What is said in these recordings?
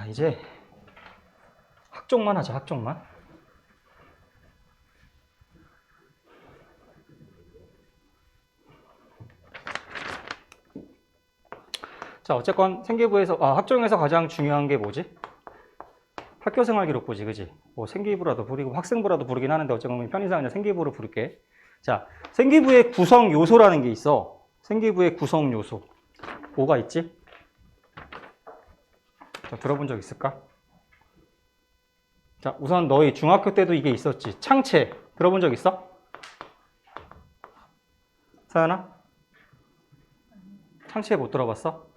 이제 학종만 하자, 학종만. 자, 어쨌건 생기부에서, 학종에서 가장 중요한 게 뭐지? 학교생활기록부지, 그지? 뭐 생기부라도 부르고 학생부라도 부르긴 하는데 어쨌건 편의상 그냥 생기부로 부를게. 자, 생기부의 구성 요소라는 게 있어. 생기부의 구성 요소. 뭐가 있지? 자, 들어본 적 있을까? 자, 우선 너희 중학교 때도 이게 있었지. 창체. 들어본 적 있어? 사연아? 창체 못 들어봤어?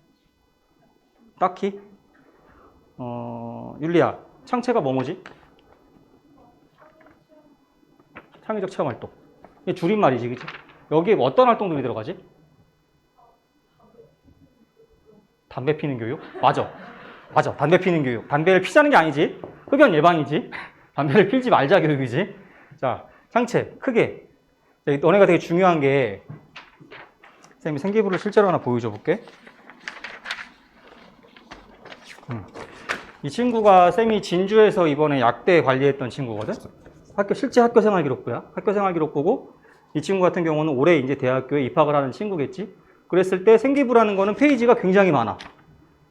딱히? 율리야, 창체가 뭐지? 창의적 체험 활동. 이게 줄임말이지, 그치? 여기에 어떤 활동들이 들어가지? 담배 피는 교육? 맞아. 맞아. 담배 피는 교육. 담배를 피자는 게 아니지. 흡연 예방이지. 담배를 피지 말자 교육이지. 자, 창체. 크게. 너네가 되게 중요한 게, 쌤이 생기부를 실제로 하나 보여줘 볼게. 이 친구가 쌤이 진주에서 이번에 약대 관리했던 친구거든? 실제 학교생활기록부야. 학교생활기록부고, 이 친구 같은 경우는 올해 이제 대학교에 입학을 하는 친구겠지? 그랬을 때 생기부라는 거는 페이지가 굉장히 많아.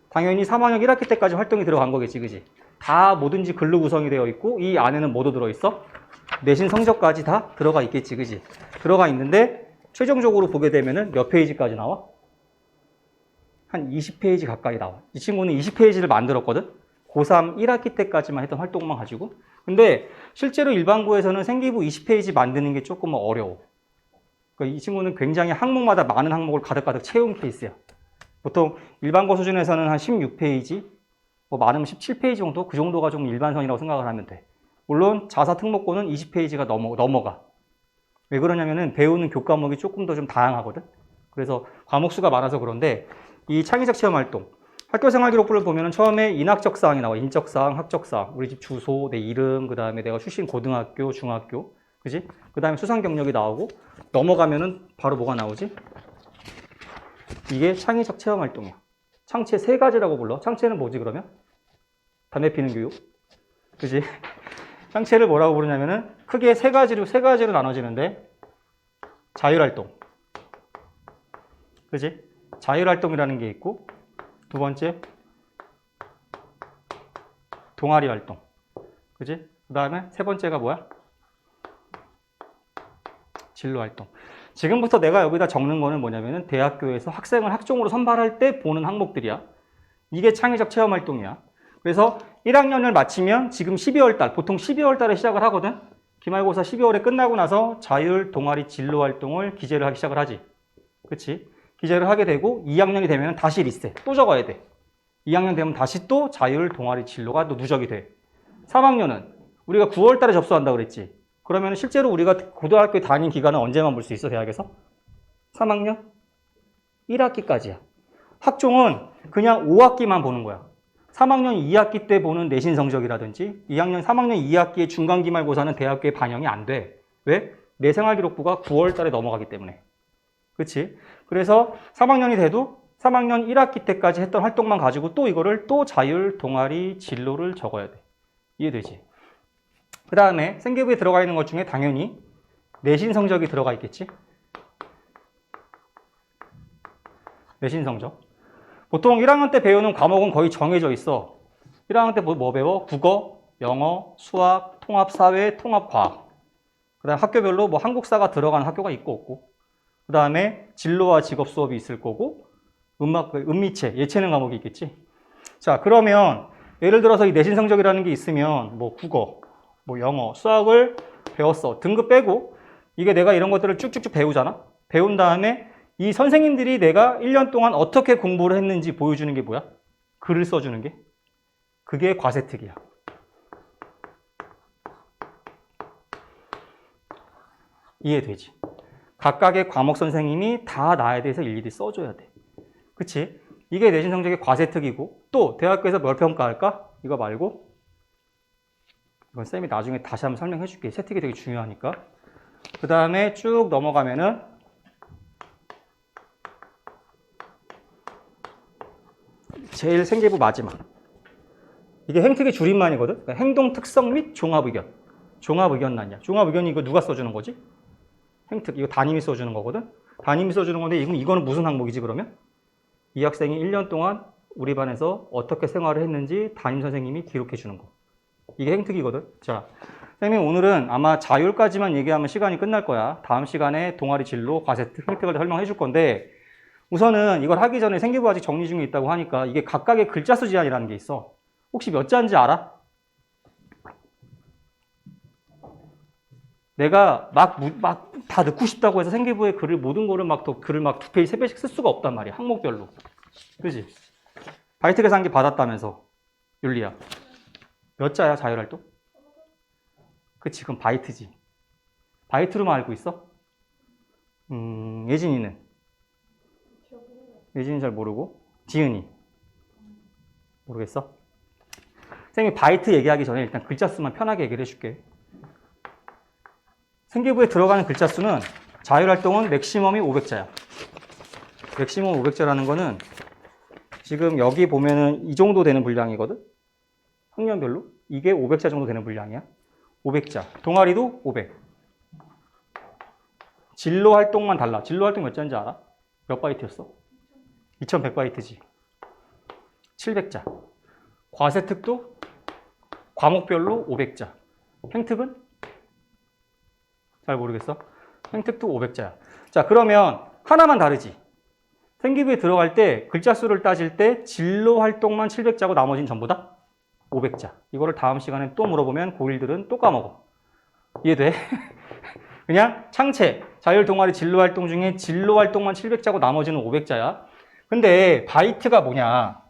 당연히 3학년 1학기 때까지 활동이 들어간 거겠지, 그지? 다 뭐든지 글로 구성이 되어 있고, 이 안에는 뭐도 들어있어? 내신 성적까지 다 들어가 있겠지, 그지? 들어가 있는데, 최종적으로 보게 되면은 몇 페이지까지 나와? 한 20페이지 가까이 나와. 이 친구는 20페이지를 만들었거든? 고3 1학기 때까지만 했던 활동만 가지고. 근데 실제로 일반고에서는 생기부 20페이지 만드는 게 조금 어려워. 그러니까 이 친구는 굉장히 항목마다 많은 항목을 가득가득 채운 케이스야. 보통 일반고 수준에서는 한 16페이지, 뭐 많으면 17페이지 정도? 그 정도가 좀 일반선이라고 생각을 하면 돼. 물론 자사 특목고는 20페이지가 넘어가. 왜 그러냐면은 배우는 교과목이 조금 더 좀 다양하거든? 그래서 과목 수가 많아서 그런데 이 창의적 체험 활동, 학교생활기록부를 보면은 처음에 인학적 사항이 나와. 인적 사항, 학적 사항, 우리 집 주소, 내 이름, 그 다음에 내가 출신 고등학교, 중학교, 그지? 그 다음에 수상 경력이 나오고 넘어가면은 바로 뭐가 나오지? 이게 창의적 체험 활동이야. 창체 세 가지라고 불러. 창체는 뭐지 그러면? 담배 피는 교육, 그지? 창체를 뭐라고 부르냐면은 크게 세 가지로 나눠지는데 자율활동, 그지? 자율활동이라는 게 있고 두 번째 동아리 활동, 그지? 그 다음에 세 번째가 뭐야? 진로 활동. 지금부터 내가 여기다 적는 거는 뭐냐면은 대학교에서 학생을 학종으로 선발할 때 보는 항목들이야. 이게 창의적 체험 활동이야. 그래서 1학년을 마치면 지금 12월 달, 보통 12월 달에 시작을 하거든? 기말고사 12월에 끝나고 나서 자율, 동아리, 진로 활동을 기재를 하기 시작을 하지. 그치? 기재를 하게 되고 2학년이 되면 다시 리셋, 또 적어야 돼. 2학년 되면 다시 또 자율, 동아리, 진로가 또 누적이 돼. 3학년은 우리가 9월 달에 접수한다고 그랬지. 그러면 실제로 우리가 고등학교 다닌 기간은 언제만 볼 수 있어, 대학에서? 3학년 1학기까지야. 학종은 그냥 5학기만 보는 거야. 3학년 2학기 때 보는 내신 성적이라든지 3학년 2학기의 중간기말고사는 대학교에 반영이 안 돼. 왜? 내 생활기록부가 9월 달에 넘어가기 때문에. 그치? 그래서 3학년이 돼도 3학년 1학기 때까지 했던 활동만 가지고 또 이거를 또 자율, 동아리, 진로를 적어야 돼. 이해되지? 그 다음에 생기부에 들어가 있는 것 중에 당연히 내신 성적이 들어가 있겠지? 내신 성적. 보통 1학년 때 배우는 과목은 거의 정해져 있어. 1학년 때 뭐 배워? 국어, 영어, 수학, 통합사회, 통합과학. 그 다음에 학교별로 뭐 한국사가 들어가는 학교가 있고 없고. 그 다음에 진로와 직업 수업이 있을 거고, 음미체, 예체능 과목이 있겠지. 자, 그러면 예를 들어서 이 내신 성적이라는 게 있으면 뭐 국어, 뭐 영어, 수학을 배웠어. 등급 빼고 이게 내가 이런 것들을 쭉쭉쭉 배우잖아. 배운 다음에 이 선생님들이 내가 1년 동안 어떻게 공부를 했는지 보여주는 게 뭐야? 글을 써주는 게. 그게 과세특이야. 이해되지? 각각의 과목 선생님이 다 나에 대해서 일일이 써줘야 돼. 그치? 이게 내신 성적의 과세특이고, 또 대학교에서 뭘 평가할까? 이거 말고 이건 쌤이 나중에 다시 한번 설명해 줄게. 세특이 되게 중요하니까. 그 다음에 쭉 넘어가면은 제일 생기부 마지막 이게 행특의 줄임말이거든. 그러니까 행동 특성 및 종합 의견. 종합 의견란이야. 종합 의견이 이거 누가 써주는 거지? 행특. 이거 담임이 써주는 거거든. 담임이 써주는 건데 이거는 무슨 항목이지 그러면? 이 학생이 1년 동안 우리 반에서 어떻게 생활을 했는지 담임 선생님이 기록해 주는 거. 이게 행특이거든. 자, 선생님 오늘은 아마 자율까지만 얘기하면 시간이 끝날 거야. 다음 시간에 동아리 진로, 과세특, 행특을 설명해 줄 건데 우선은 이걸 하기 전에 생기부 아직 정리 중에 있다고 하니까 이게 각각의 글자 수 제한이라는 게 있어. 혹시 몇 자인지 알아? 내가 막 다 넣고 싶다고 해서 생기부에 글을 모든 거를 글을 막 2페이지, 3페이지씩 쓸 수가 없단 말이야. 항목별로. 그지? 바이트 계산기 받았다면서. 윤리야. 몇 자야, 자율활동? 그치, 그럼 바이트지. 바이트로만 알고 있어? 예진이는? 예진이 잘 모르고. 지은이? 모르겠어? 선생님이 바이트 얘기하기 전에 일단 글자 수만 편하게 얘기를 해줄게. 생기부에 들어가는 글자 수는 자율활동은 맥시멈이 500자야. 맥시멈 500자라는 거는 지금 여기 보면은 이 정도 되는 분량이거든? 학년별로. 이게 500자 정도 되는 분량이야. 500자. 동아리도 500. 진로 활동만 달라. 진로 활동 몇 자인지 알아? 몇 바이트였어? 2100바이트지. 700자. 과세특도 과목별로 500자. 행특은? 잘 모르겠어? 행특도 500자야. 자, 그러면 하나만 다르지. 생기부에 들어갈 때 글자 수를 따질 때 진로 활동만 700자고 나머지는 전부 다 500자. 이거를 다음 시간에 또 물어보면 고1들은 또 까먹어. 이해돼? 그냥 창체, 자율 동아리 진로 활동 중에 진로 활동만 700자고 나머지는 500자야. 근데 바이트가 뭐냐?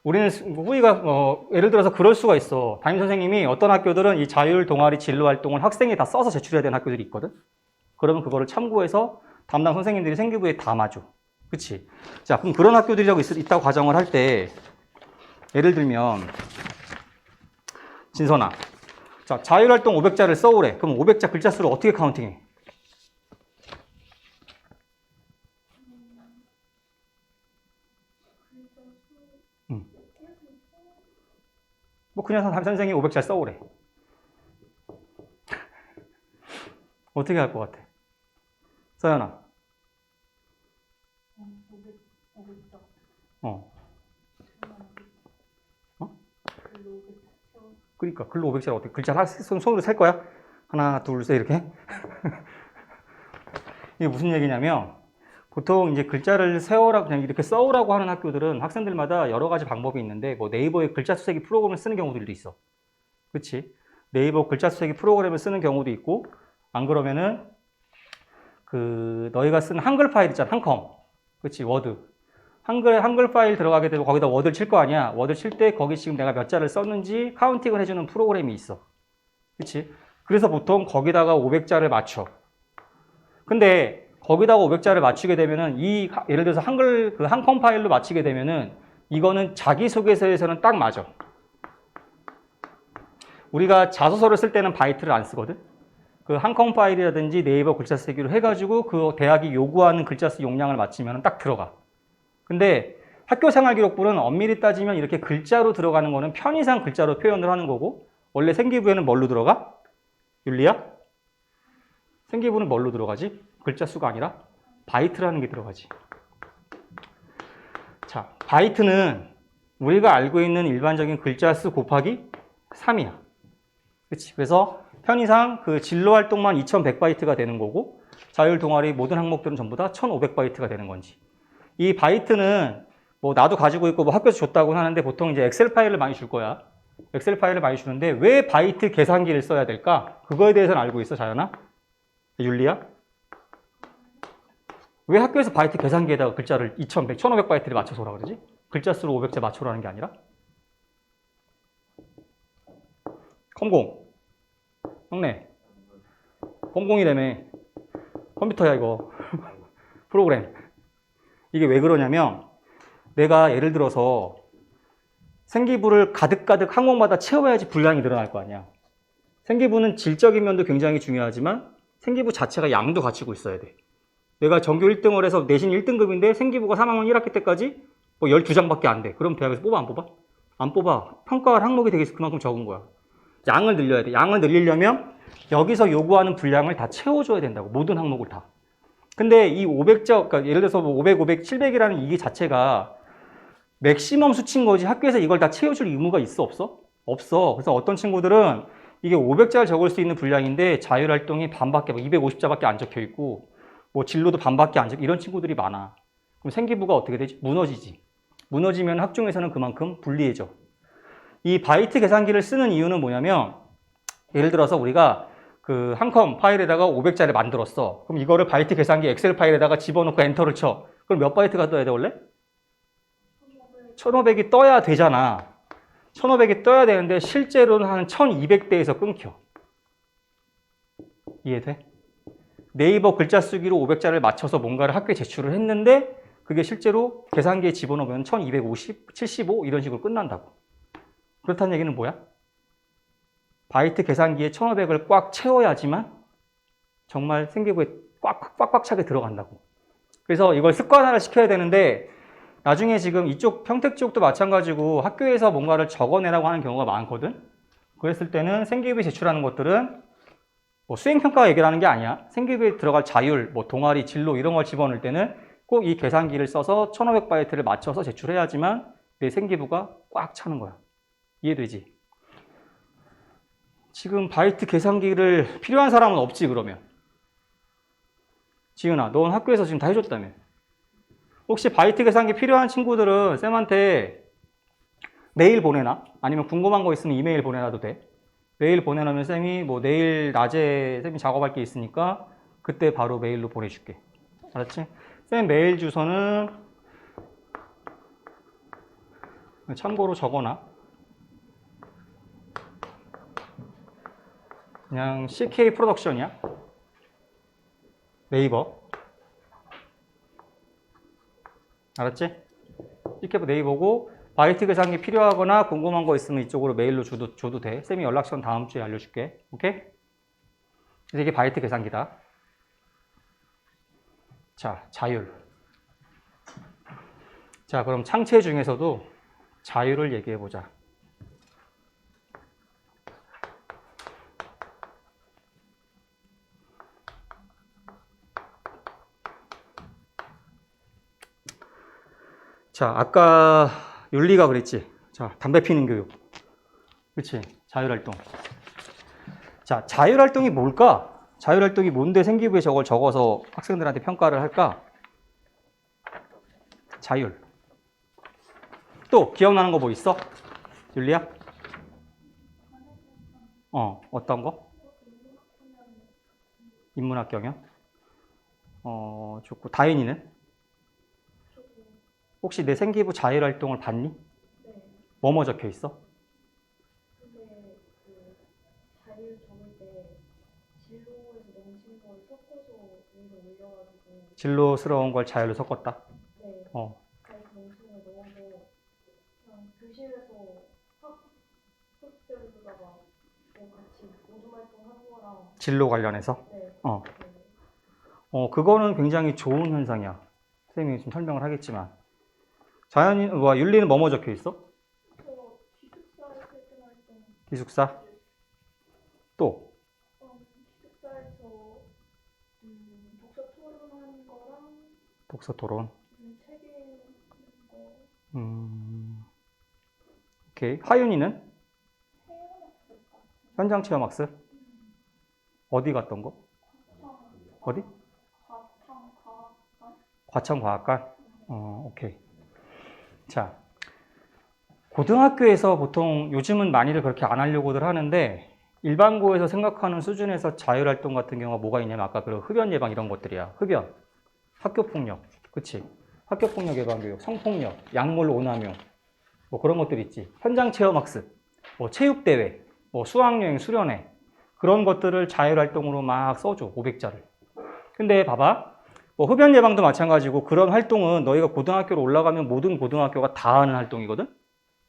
우리는 후이가 예를 들어서 그럴 수가 있어. 담임 선생님이 어떤 학교들은 이 자율 동아리 진로 활동을 학생이 다 써서 제출해야 되는 학교들이 있거든. 그러면 그거를 참고해서 담당 선생님들이 생기부에 담아줘. 그치? 자, 그럼 그런 학교들이라고 있다고 가정을 할 때 예를 들면 진선아, 자, 자율활동 500자를 써오래. 그럼 500자 글자 수를 어떻게 카운팅해? 뭐 그냥 담임 선생님이 500자 써오래. 어떻게 할 것 같아? 서연아. 어. 그러니까 글로 500자를 어떻게 글자를 손으로 셀 거야? 하나, 둘, 셋 이렇게? 이게 무슨 얘기냐면 보통 이제 글자를 세워라 그냥 이렇게 써오라고 하는 학교들은 학생들마다 여러 가지 방법이 있는데 뭐 네이버에 글자 수세기 프로그램을 쓰는 경우들도 있어. 그렇지? 네이버 글자 수세기 프로그램을 쓰는 경우도 있고 안 그러면은 그 너희가 쓰는 한글 파일 있잖아. 한컴. 그렇지? 워드. 한글 파일 들어가게 되고 거기다 워드를 칠 거 아니야. 워드 칠 때 거기 지금 내가 몇 자를 썼는지 카운팅을 해주는 프로그램이 있어. 그렇지? 그래서 보통 거기다가 500자를 맞춰. 근데 거기다가 500자를 맞추게 되면은 예를 들어서 한글 그 한컴 파일로 맞추게 되면은 이거는 자기소개서에서는 딱 맞아. 우리가 자소서를 쓸 때는 바이트를 안 쓰거든. 그 한컴 파일이라든지 네이버 글자 쓰기로 해가지고 그 대학이 요구하는 글자 수 용량을 맞추면 딱 들어가. 근데 학교생활기록부는 엄밀히 따지면 이렇게 글자로 들어가는 거는 편의상 글자로 표현을 하는 거고 원래 생기부에는 뭘로 들어가? 윤리야? 생기부는 뭘로 들어가지? 글자 수가 아니라 바이트라는 게 들어가지. 자, 바이트는 우리가 알고 있는 일반적인 글자 수 곱하기 3이야. 그치? 그래서 편의상 그 진로 활동만 2100바이트가 되는 거고 자율 동아리 모든 항목들은 전부 다 1500바이트가 되는 건지. 이 바이트는 뭐 나도 가지고 있고 뭐 학교에서 줬다고 하는데 보통 이제 엑셀 파일을 많이 줄 거야. 엑셀 파일을 많이 주는데 왜 바이트 계산기를 써야 될까? 그거에 대해서는 알고 있어, 자연아? 윤리야? 왜 학교에서 바이트 계산기에다가 글자를 2100, 1500바이트를 맞춰서 오라 그러지? 글자 수를 500자 맞춰라는 게 아니라? 컴공. 형네. 컴공이라며. 컴퓨터야, 이거. 프로그램. 이게 왜 그러냐면 내가 예를 들어서 생기부를 가득가득 항목마다 채워야지 분량이 늘어날 거 아니야. 생기부는 질적인 면도 굉장히 중요하지만 생기부 자체가 양도 갖추고 있어야 돼. 내가 전교 1등을 해서 내신 1등급인데 생기부가 3학년 1학기 때까지 뭐 12장밖에 안 돼. 그럼 대학에서 뽑아 안 뽑아? 안 뽑아. 평가할 항목이 되게 그만큼 적은 거야. 양을 늘려야 돼. 양을 늘리려면 여기서 요구하는 분량을 다 채워줘야 된다고. 모든 항목을 다. 근데 이 500자, 그러니까 예를 들어서 뭐 500, 500, 700이라는 이게 자체가 맥시멈 수치인 거지 학교에서 이걸 다 채워줄 의무가 있어 없어? 없어. 그래서 어떤 친구들은 이게 500자를 적을 수 있는 분량인데 자율활동이 반밖에, 250자밖에 안 적혀 있고 뭐 진로도 반밖에 안 적혀 이런 친구들이 많아. 그럼 생기부가 어떻게 되지? 무너지지. 무너지면 학종에서는 그만큼 불리해져. 이 바이트 계산기를 쓰는 이유는 뭐냐면 예를 들어서 우리가 그 한컴 파일에다가 500자를 만들었어. 그럼 이거를 바이트 계산기 엑셀 파일에다가 집어넣고 엔터를 쳐. 그럼 몇 바이트가 떠야 돼 원래? 1500이 떠야 되잖아. 1500이 떠야 되는데 실제로는 한 1200대에서 끊겨. 이해돼? 네이버 글자 쓰기로 500자를 맞춰서 뭔가를 학교에 제출을 했는데 그게 실제로 계산기에 집어넣으면 1250, 75 이런 식으로 끝난다고. 그렇다는 얘기는 뭐야? 바이트 계산기에 1500을 꽉 채워야지만 정말 생기부에 꽉꽉 차게 들어간다고. 그래서 이걸 습관화를 시켜야 되는데 나중에 지금 이쪽 평택 지역도 마찬가지고 학교에서 뭔가를 적어내라고 하는 경우가 많거든. 그랬을 때는 생기부에 제출하는 것들은 뭐 수행평가 얘기를 하는 게 아니야. 생기부에 들어갈 자율, 뭐 동아리, 진로 이런 걸 집어넣을 때는 꼭 이 계산기를 써서 1500바이트를 맞춰서 제출해야지만 내 생기부가 꽉 차는 거야. 이해되지? 지금 바이트 계산기를 필요한 사람은 없지 그러면? 지은아, 넌 학교에서 지금 다 해줬다며. 혹시 바이트 계산기 필요한 친구들은 쌤한테 메일 보내나? 아니면 궁금한 거 있으면 이메일 보내놔도 돼. 메일 보내놓으면 쌤이 뭐 내일 낮에 쌤이 작업할 게 있으니까 그때 바로 메일로 보내줄게. 알았지? 쌤 메일 주소는 참고로 적어놔. 그냥 CK 프로덕션이야. 네이버. 알았지? CK 네이버고 바이트 계산기 필요하거나 궁금한 거 있으면 이쪽으로 메일로 줘도 돼. 쌤이 연락처는 다음 주에 알려줄게. 오케이? 그래서 이게 바이트 계산기다. 자, 자율. 자, 그럼 창체 중에서도 자율을 얘기해보자. 자, 아까 윤리가 그랬지. 자, 담배 피는 교육. 그렇지. 자율활동. 자, 자율활동이 뭘까? 자율활동이 뭔데 생기부에 저걸 적어서 학생들한테 평가를 할까? 자율. 또 기억나는 거 뭐 있어? 윤리야? 어떤 거? 인문학 경영? 좋고. 다인이는? 혹시 내 생기부 자율활동을 봤니? 뭐뭐 적혀 있어? 근데 그 자율 적을 때 진로에서 넘친 걸 섞어서 위로 올려가지고 진로스러운 걸 자율로 섞었다? 네. 어. 자율 넘친 걸 넣어서 그냥 교실에서 학습별로다가 뭐 같이 모둠 활동하는 거랑 진로 관련해서? 네. 어. 네. 그거는 굉장히 좋은 현상이야. 선생님이 좀 설명을 하겠지만. 윤리는 뭐뭐 적혀 있어? 기숙사 활동 활동 기숙사? 또? 기숙사에서 독서 토론하는 거랑 독서 토론. 책 읽는 거 오케이. 하윤이는? 현장 체험 학습? 어디 갔던 거? 어디? 과천과학관? 오케이. 자, 고등학교에서 보통 요즘은 많이들 그렇게 안 하려고들 하는데 일반고에서 생각하는 수준에서 자율활동 같은 경우가 뭐가 있냐면 아까 그 흡연 예방 이런 것들이야. 흡연, 학교폭력, 그치? 학교폭력 예방교육, 성폭력, 약물 오남용 뭐 그런 것들 있지. 현장 체험 학습, 뭐 체육대회, 뭐 수학여행, 수련회 그런 것들을 자율활동으로 막 써줘. 500자를. 근데 봐봐. 뭐 흡연 예방도 마찬가지고 그런 활동은 너희가 고등학교로 올라가면 모든 고등학교가 다 하는 활동이거든?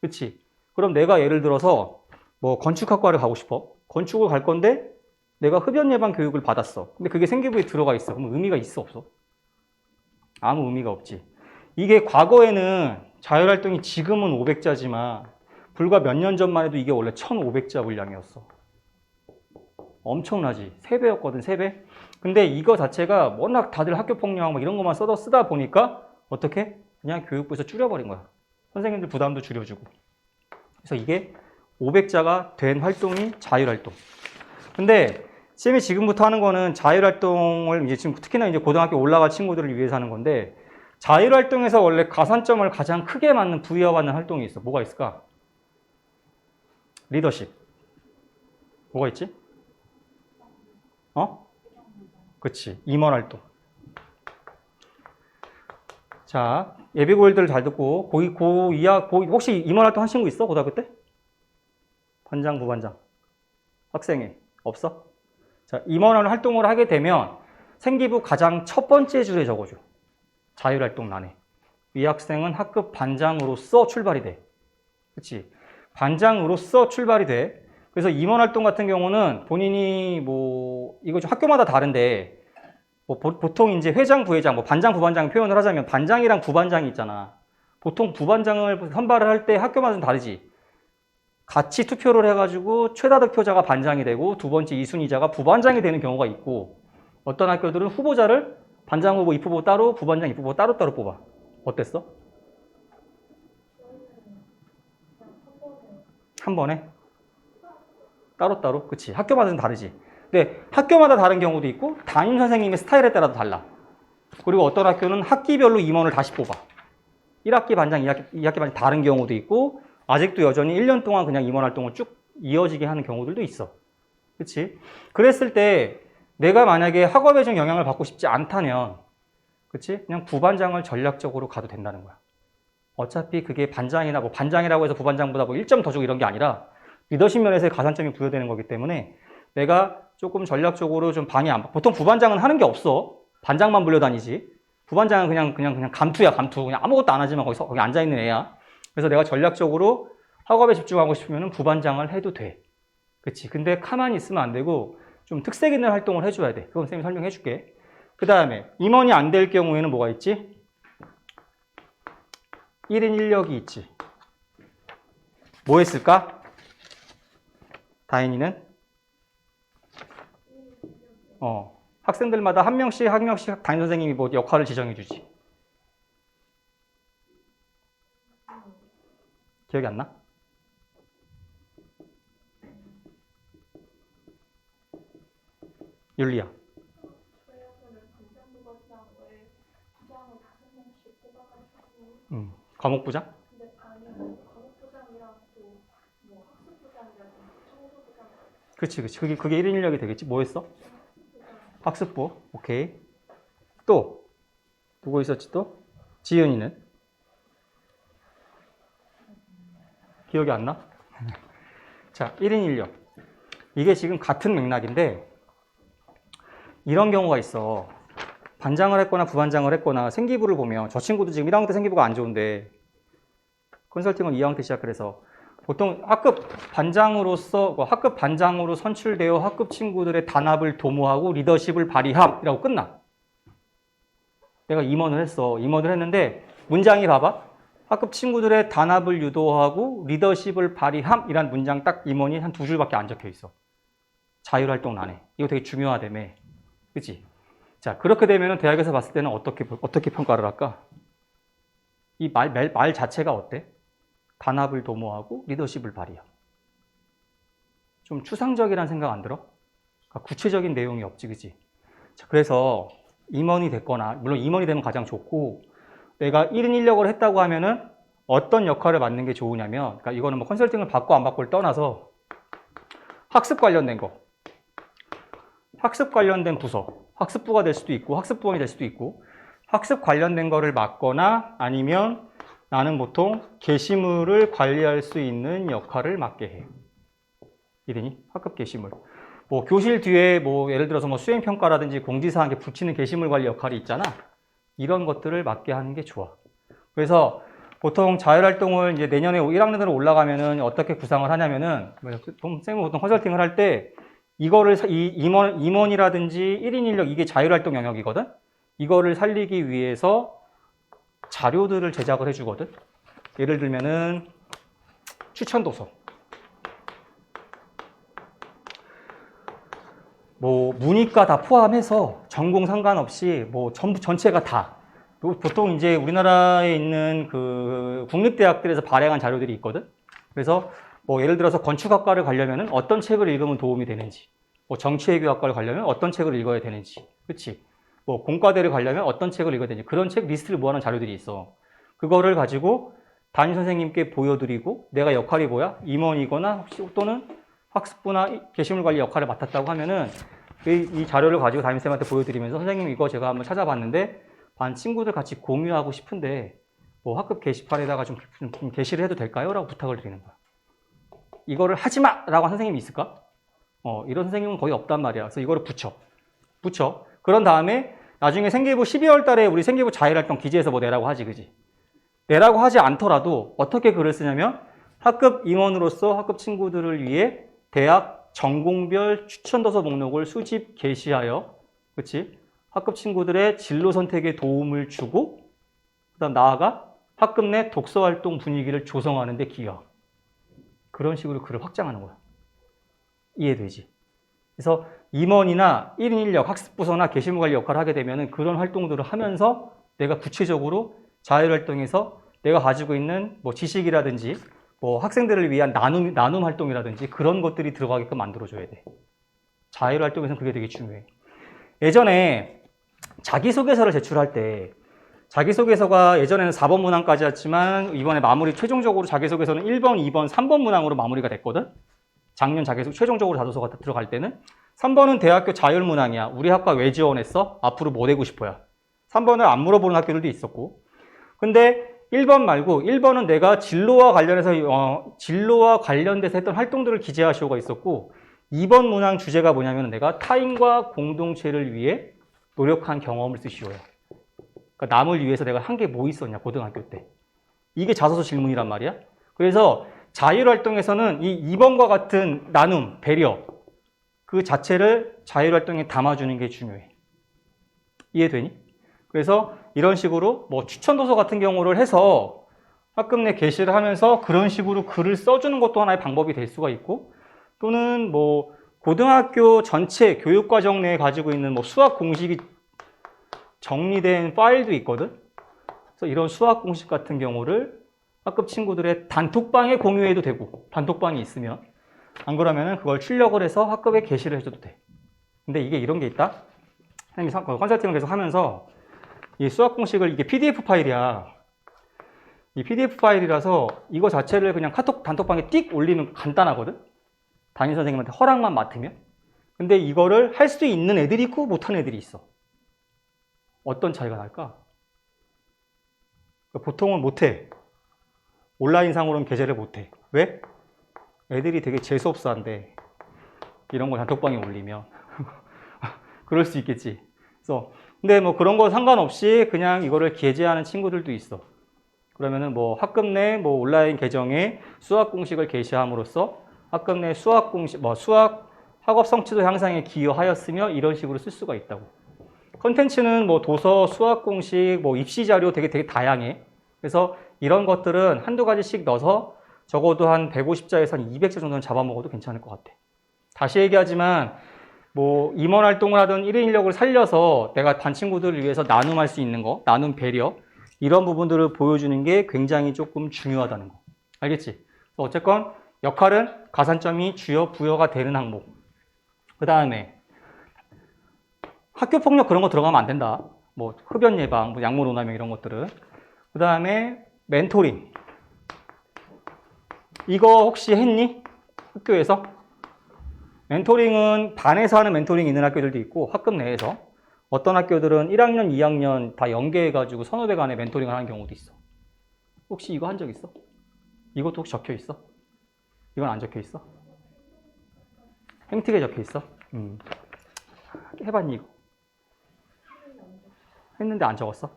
그치? 그럼 내가 예를 들어서 뭐 건축학과를 가고 싶어. 건축을 갈 건데 내가 흡연 예방 교육을 받았어. 근데 그게 생기부에 들어가 있어. 그럼 의미가 있어, 없어? 아무 의미가 없지. 이게 과거에는 자율활동이 지금은 500자지만 불과 몇 년 전만 해도 이게 원래 1,500자 분량이었어. 엄청나지. 3배였거든, 3배. 근데 이거 자체가 워낙 다들 학교 폭력 막 이런 것만 쓰다 보니까 어떻게? 그냥 교육부에서 줄여버린 거야. 선생님들 부담도 줄여주고. 그래서 이게 500자가 된 활동이 자율활동. 근데 쌤이 지금부터 하는 거는 자율활동을 이제 지금 특히나 이제 고등학교 올라갈 친구들을 위해서 하는 건데 자율활동에서 원래 가산점을 가장 크게 맞는 부여받는 활동이 있어. 뭐가 있을까? 리더십. 뭐가 있지? 그치. 임원활동. 자, 예비고일들 잘 듣고 혹시 임원활동 한 친구 있어? 고등학교 때? 반장, 부반장. 학생회. 없어? 자, 임원활동을 하게 되면 생기부 가장 첫 번째 줄에 적어줘. 자율활동란에. 이 학생은 학급 반장으로서 출발이 돼. 그치? 반장으로서 출발이 돼. 그래서 임원활동 같은 경우는 본인이 이거 좀 학교마다 다른데, 보통 이제 회장, 부회장, 반장, 부반장 표현을 하자면 반장이랑 부반장이 있잖아. 보통 부반장을 선발을 할 때 학교마다 좀 다르지. 같이 투표를 해가지고 최다 득표자가 반장이 되고 두 번째 2순위자가 부반장이 되는 경우가 있고 어떤 학교들은 후보자를 반장 후보, 입후보 따로, 부반장, 입후보 따로따로 뽑아. 어땠어? 한 번에? 따로따로? 그치. 학교마다 좀 다르지. 근데 학교마다 다른 경우도 있고 담임 선생님의 스타일에 따라도 달라. 그리고 어떤 학교는 학기별로 임원을 다시 뽑아. 1학기 반장, 2학기 반장 다른 경우도 있고 아직도 여전히 1년 동안 그냥 임원 활동을 쭉 이어지게 하는 경우들도 있어. 그치? 그랬을 때 내가 만약에 학업에 좀 영향을 받고 싶지 않다면 그치? 그냥 부반장을 전략적으로 가도 된다는 거야. 어차피 그게 반장이나 반장이라고 해서 부반장보다 1점 더 주고 이런 게 아니라 리더십 면에서의 가산점이 부여되는 거기 때문에 내가 조금 전략적으로 좀 보통 부반장은 하는 게 없어. 반장만 불려다니지. 부반장은 그냥 감투야, 감투. 그냥 아무것도 안 하지만 거기 앉아있는 애야. 그래서 내가 전략적으로 학업에 집중하고 싶으면 부반장을 해도 돼. 그치. 근데 가만히 있으면 안 되고 좀 특색 있는 활동을 해줘야 돼. 그건 쌤이 설명해 줄게. 그 다음에 임원이 안 될 경우에는 뭐가 있지? 1인 1역이 있지. 뭐 했을까? 다인이는? 학생들마다 한 명씩 담임 선생님이 역할을 지정해 주지. 기억이 안 나? 율리야. 과목부장? 그치. 그게 1인 1역이 되겠지. 뭐 했어? 학습부. 오케이. 또 누구 있었지 또? 지은이는? 기억이 안 나? 자, 1인 1역. 이게 지금 같은 맥락인데 이런 경우가 있어. 반장을 했거나 부반장을 했거나 생기부를 보면 저 친구도 지금 1학년 때 생기부가 안 좋은데 컨설팅은 2학년 때 시작을 해서 보통 학급 반장으로 선출되어 학급 친구들의 단합을 도모하고 리더십을 발휘함이라고 끝나. 내가 임원을 했어. 임원을 했는데 문장이 봐봐. 학급 친구들의 단합을 유도하고 리더십을 발휘함이란 문장 딱 임원이 한 2줄밖에 안 적혀 있어. 자율활동 안에. 이거 되게 중요하다며. 그치? 자, 그렇게 되면 대학에서 봤을 때는 어떻게 평가를 할까? 이 말 자체가 어때? 단합을 도모하고 리더십을 발휘함. 좀 추상적이라는 생각 안 들어? 그러니까 구체적인 내용이 없지, 그치? 자, 그래서 임원이 됐거나, 물론 임원이 되면 가장 좋고, 내가 1인 1역을 했다고 하면은 어떤 역할을 맡는 게 좋으냐면, 그러니까 이거는 컨설팅을 받고 안 받고를 떠나서 학습 관련된 거. 학습 관련된 부서. 학습부가 될 수도 있고, 학습부원이 될 수도 있고, 학습 관련된 거를 맡거나 아니면 나는 보통 게시물을 관리할 수 있는 역할을 맡게 해. 이러니 학급 게시물. 교실 뒤에 예를 들어서 수행평가라든지 공지사항에 붙이는 게시물 관리 역할이 있잖아. 이런 것들을 맡게 하는 게 좋아. 그래서 보통 자율활동을 이제 내년에 1학년으로 올라가면은 어떻게 구상을 하냐면은, 쌤은 보통 컨설팅을 할 때 이거를 임원이라든지 1인 1역 이게 자율활동 영역이거든? 이거를 살리기 위해서 자료들을 제작을 해주거든? 예를 들면은 추천 도서. 뭐 문이과 다 포함해서 전공 상관없이 뭐 전부 전체가 다. 보통 이제 우리나라에 있는 그 국립대학들에서 발행한 자료들이 있거든. 그래서 뭐 예를 들어서 건축학과를 가려면은 어떤 책을 읽으면 도움이 되는지, 뭐 정치외교학과를 가려면 어떤 책을 읽어야 되는지, 그렇지? 뭐 공과대를 가려면 어떤 책을 읽어야 되는지 그런 책 리스트를 모아놓은 자료들이 있어. 그거를 가지고 담임 선생님께 보여드리고 내가 역할이 뭐야? 임원이거나 혹시 또는 학습부나 게시물 관리 역할을 맡았다고 하면은 이 자료를 가지고 담임쌤한테 보여드리면서 선생님 이거 제가 한번 찾아봤는데 반 친구들 같이 공유하고 싶은데 뭐 학급 게시판에다가 좀 게시를 해도 될까요? 라고 부탁을 드리는 거야. 이거를 하지 마! 라고 한 선생님이 있을까? 이런 선생님은 거의 없단 말이야. 그래서 이거를 붙여. 그런 다음에 나중에 생계부 12월 달에 우리 생계부 자율활동 기재해서 뭐 내라고 하지, 그지? 내라고 하지 않더라도 어떻게 글을 쓰냐면 학급 임원으로서 학급 친구들을 위해 대학 전공별 추천도서 목록을 수집 게시하여, 그치? 학급 친구들의 진로 선택에 도움을 주고, 그다음 나아가 학급 내 독서 활동 분위기를 조성하는 데 기여. 그런 식으로 글을 확장하는 거야. 이해되지? 그래서 임원이나 1인 1역, 학습부서나 게시물 관리 역할을 하게 되면 그런 활동들을 하면서 내가 구체적으로 자율활동에서 내가 가지고 있는 뭐 지식이라든지 뭐 학생들을 위한 나눔 활동이라든지 그런 것들이 들어가게끔 만들어줘야 돼. 자율활동에서는 그게 되게 중요해. 예전에 자기소개서를 제출할 때 자기소개서가 예전에는 4번 문항까지였지만 이번에 마무리 최종적으로 자기소개서는 1번, 2번, 3번 문항으로 마무리가 됐거든. 작년 자기소개 최종적으로 자소서가 들어갈 때는 3번은 대학교 자율문항이야. 우리 학과 왜 지원했어? 앞으로 뭐 되고 싶어요? 3번을 안 물어보는 학교들도 있었고. 근데 1번 말고 1번은 내가 진로와 관련돼서 했던 활동들을 기재하시오가 있었고 2번 문항 주제가 뭐냐면 내가 타인과 공동체를 위해 노력한 경험을 쓰시오요. 그러니까 남을 위해서 내가 한 게 뭐 있었냐, 고등학교 때. 이게 자소서 질문이란 말이야. 그래서 자율활동에서는 이 2번과 같은 나눔, 배려, 그 자체를 자율활동에 담아주는 게 중요해. 이해되니? 그래서 이런 식으로 뭐 추천도서 같은 경우를 해서 학급 내 게시를 하면서 그런 식으로 글을 써주는 것도 하나의 방법이 될 수가 있고 또는 뭐 고등학교 전체 교육과정 내에 가지고 있는 뭐 수학 공식이 정리된 파일도 있거든. 그래서 이런 수학 공식 같은 경우를 학급 친구들의 단톡방에 공유해도 되고 단톡방이 있으면 안 그러면은 그걸 출력을 해서 학급에 게시를 해줘도 돼. 근데 이게 이런 게 있다. 선생님이 컨설팅을 계속 하면서 이 수학 공식을 이게 PDF 파일이야. 이 PDF 파일이라서 이거 자체를 그냥 카톡 단톡방에 띡 올리면 간단하거든. 담임 선생님한테 허락만 맡으면. 근데 이거를 할 수 있는 애들이 있고 못하는 애들이 있어. 어떤 차이가 날까? 보통은 못해. 온라인상으로는 게재를 못해. 왜? 애들이 되게 재수없어한데 이런 걸 단톡방에 올리면 그럴 수 있겠지. 그래서 근데 뭐 그런 거 상관없이 그냥 이거를 게재하는 친구들도 있어. 그러면은 뭐 학급 내 뭐 온라인 계정에 수학 공식을 게시함으로써 학급 내 수학 공식 수학 학업 성취도 향상에 기여하였으며 이런 식으로 쓸 수가 있다고. 컨텐츠는 뭐 도서, 수학 공식, 뭐 입시 자료 되게 다양해. 그래서 이런 것들은 한두 가지씩 넣어서 적어도 한 150자에서 한 200자 정도는 잡아먹어도 괜찮을 것 같아. 다시 얘기하지만 뭐 임원 활동을 하든 1인 인력을 살려서 내가 반 친구들을 위해서 나눔할 수 있는 거, 나눔 배려 이런 부분들을 보여주는 게 굉장히 조금 중요하다는 거. 알겠지? 어쨌건 역할은 가산점이 주요 부여가 되는 항목. 그 다음에 학교 폭력 그런 거 들어가면 안 된다. 뭐 흡연 예방, 뭐 약물 오남용 이런 것들은. 그 다음에 멘토링. 이거 혹시 했니? 학교에서? 멘토링은 반에서 하는 멘토링이 있는 학교들도 있고 학급 내에서 어떤 학교들은 1학년, 2학년 다 연계해가지고 선후배 간에 멘토링을 하는 경우도 있어. 혹시 이거 한 적 있어? 이것도 혹시 적혀 있어? 이건 안 적혀 있어? 행특에 적혀 있어? 해봤니 이거? 했는데 안 적었어?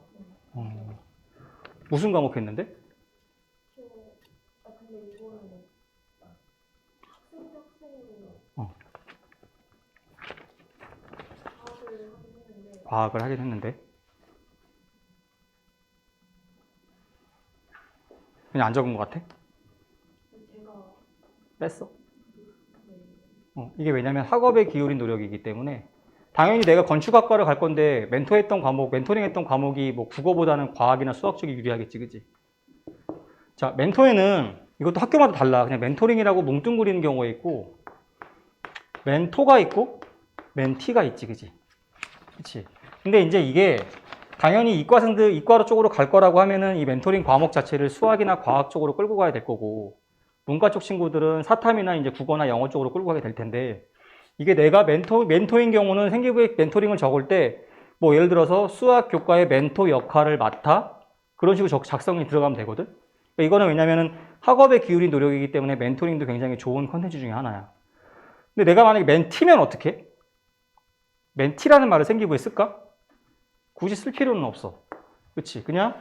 무슨 과목 했는데? 근데 이거는 학생으로 과학을 하긴 했는데 그냥 안 적은 것 같아? 제가 뺐어? 이게 왜냐면 학업에 기울인 노력이기 때문에 당연히 내가 건축학과를 갈 건데 멘토링했던 과목이 뭐 국어보다는 과학이나 수학 쪽이 유리하겠지, 그지? 자, 멘토에는 이것도 학교마다 달라. 그냥 멘토링이라고 뭉뚱그리는 경우가 있고 멘토가 있고 멘티가 있지, 그지? 그치? 근데 이제 이게 당연히 이과 쪽으로 갈 거라고 하면은 이 멘토링 과목 자체를 수학이나 과학 쪽으로 끌고 가야 될 거고 문과 쪽 친구들은 사탐이나 이제 국어나 영어 쪽으로 끌고 가게 될 텐데 이게 내가 멘토인 경우는 생기부의 멘토링을 적을 때 뭐 예를 들어서 수학 교과의 멘토 역할을 맡아 그런 식으로 작성이 들어가면 되거든. 그러니까 이거는 왜냐면은 학업에 기울인 노력이기 때문에 멘토링도 굉장히 좋은 컨텐츠 중에 하나야. 근데 내가 만약에 멘티면 어떻게? 멘티라는 말을 생기부에 쓸까? 굳이 쓸 필요는 없어. 그치? 그냥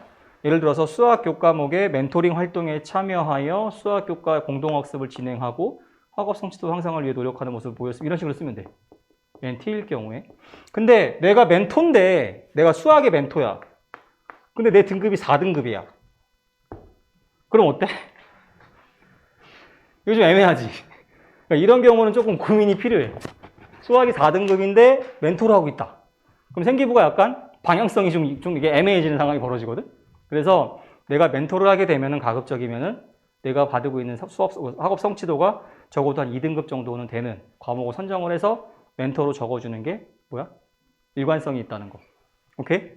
예를 들어서 수학 교과목의 멘토링 활동에 참여하여 수학 교과 공동학습을 진행하고 학업 성취도 향상을 위해 노력하는 모습을 보였습니다. 이런 식으로 쓰면 돼. 멘티일 경우에. 근데 내가 멘토인데 내가 수학의 멘토야. 근데 내 등급이 4등급이야. 그럼 어때? 이거 좀 애매하지? 그러니까 이런 경우는 조금 고민이 필요해. 수학이 4등급인데 멘토를 하고 있다. 그럼 생기부가 약간 방향성이 좀 이게 애매해지는 상황이 벌어지거든? 그래서 내가 멘토를 하게 되면은 가급적이면은 내가 받고 있는 학업 성취도가 적어도 한 2등급 정도는 되는 과목을 선정을 해서 멘토로 적어주는 게 뭐야? 일관성이 있다는 거. 오케이?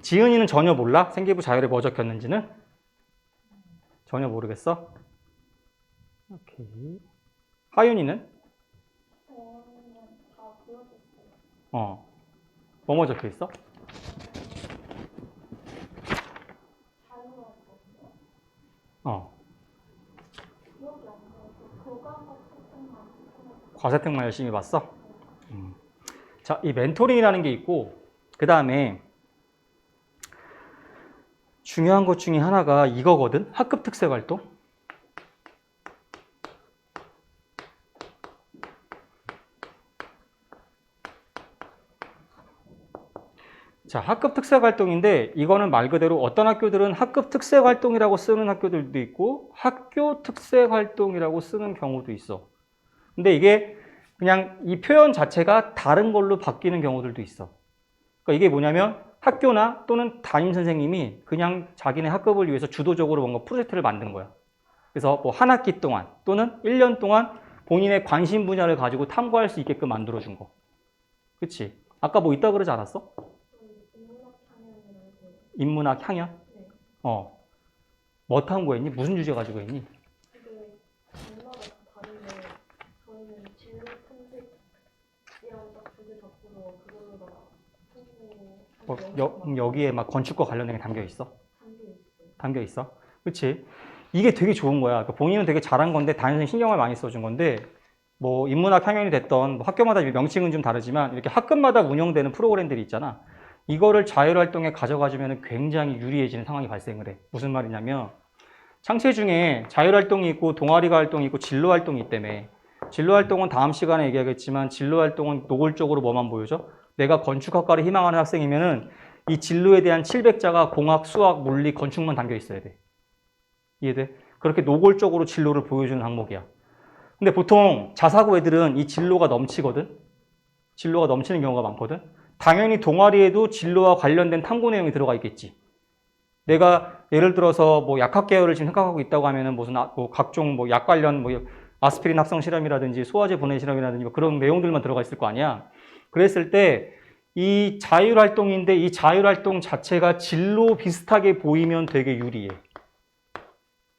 지은이는 전혀 몰라? 생기부 자율에 뭐 적혔는지는? 전혀 모르겠어? 오케이. 하윤이는? 저는 다 보여줬어요. 뭐뭐 적혀 있어? 자유로웠거든요. 어. 기억이 안 나요. 교과목 채팅만 해서. 과세특만 열심히 봤어? 자, 이 멘토링이라는 게 있고, 그 다음에 중요한 것 중에 하나가 이거거든? 학급 특색 활동? 자, 학급 특색 활동인데 이거는 말 그대로 어떤 학교들은 학급 특색 활동이라고 쓰는 학교들도 있고 학교 특색 활동이라고 쓰는 경우도 있어. 근데 이게 그냥 이 표현 자체가 다른 걸로 바뀌는 경우들도 있어. 그러니까 이게 뭐냐면 학교나 또는 담임 선생님이 그냥 자기네 학급을 위해서 주도적으로 뭔가 프로젝트를 만든 거야. 그래서 뭐 한 학기 동안 또는 1년 동안 본인의 관심 분야를 가지고 탐구할 수 있게끔 만들어준 거. 그치? 아까 뭐 있다 그러지 않았어? 인문학 향연이라고. 인문학 향연? 네. 뭐 탐구했니? 무슨 주제 가지고 했니? 이게 인마다 다 다른데 저희는 진로 탐색이라고 딱 주제 잡고서 그걸로다가 여기에 막 건축과 관련된 게 담겨 있어? 담겨 있어요. 담겨 있어? 그치? 이게 되게 좋은 거야. 그러니까 본인은 되게 잘한 건데, 단순히 신경을 많이 써준 건데, 뭐, 인문학 향연이 됐던, 뭐 학교마다 명칭은 좀 다르지만, 이렇게 학급마다 운영되는 프로그램들이 있잖아. 이거를 자율활동에 가져가주면 굉장히 유리해지는 상황이 발생을 해. 무슨 말이냐면, 창체 중에 자율활동이 있고, 동아리가 활동이 있고, 진로활동이 있다며. 진로활동은 다음 시간에 얘기하겠지만, 진로활동은 노골적으로 뭐만 보여줘? 내가 건축학과를 희망하는 학생이면은, 이 진로에 대한 700자가 공학, 수학, 물리, 건축만 담겨 있어야 돼. 이해돼? 그렇게 노골적으로 진로를 보여주는 항목이야. 근데 보통 자사고 애들은 이 진로가 넘치거든? 진로가 넘치는 경우가 많거든? 당연히 동아리에도 진로와 관련된 탐구 내용이 들어가 있겠지. 내가 예를 들어서 뭐 약학 계열을 지금 생각하고 있다고 하면은 무슨 뭐 각종 뭐 약 관련 뭐 아스피린 합성 실험이라든지 소화제 분해 실험이라든지 뭐 그런 내용들만 들어가 있을 거 아니야. 그랬을 때 이 자율활동인데 이 자율활동 자체가 진로 비슷하게 보이면 되게 유리해.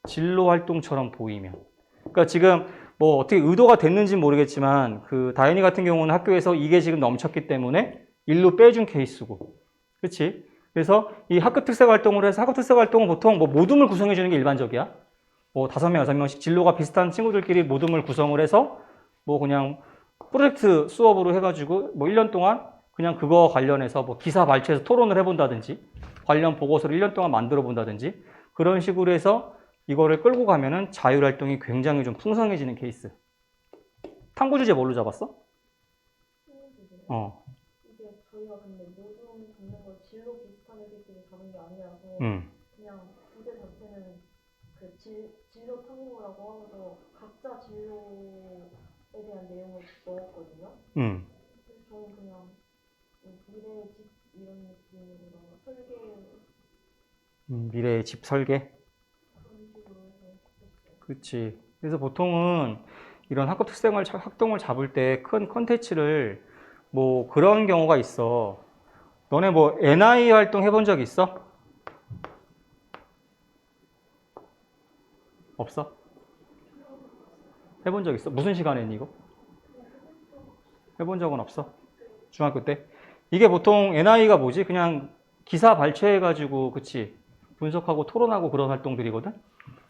진로 활동처럼 보이면. 그러니까 지금 뭐 어떻게 의도가 됐는지는 모르겠지만 그 다현이 같은 경우는 학교에서 이게 지금 넘쳤기 때문에 일로 빼준 케이스고. 그렇지? 그래서 이 학급 특색 활동을 해서 학급 특색 활동은 보통 뭐 모둠을 구성해 주는 게 일반적이야. 뭐 5명, 6명씩 진로가 비슷한 친구들끼리 모둠을 구성을 해서 뭐 그냥 프로젝트 수업으로 해가지고 뭐 1년 동안 그냥 그거 관련해서 뭐 기사 발췌해서 토론을 해본다든지 관련 보고서를 1년 동안 만들어 본다든지 그런 식으로 해서 이거를 끌고 가면은 자율활동이 굉장히 좀 풍성해지는 케이스. 탐구 주제 뭘로 잡았어? 이게 저희가 근데 모둠 잡는 걸 진로 비슷한 애들끼리 잡은 게 아니라서 음. 그냥 주제 자체는 그 진로 탐구라고 하면서 각자 진로에 대한 내용을 넣었거든요. 그래서 저는 그냥 미래의 집 이런 느낌으로 설계 미래의 집 설계. 그런 식으로 해서 했었어요. 그렇지. 그래서 보통은 이런 학급 특성을 학동을 잡을 때 큰 컨텐츠를 뭐 그런 경우가 있어. 너네 뭐 NI 활동 해본 적 있어? 없어? 해본 적 있어? 무슨 시간에 했니 이거? 해본 적은 없어? 중학교 때? 이게 보통 NI가 뭐지? 그냥 기사 발췌해가지고 그치? 분석하고 토론하고 그런 활동들이거든?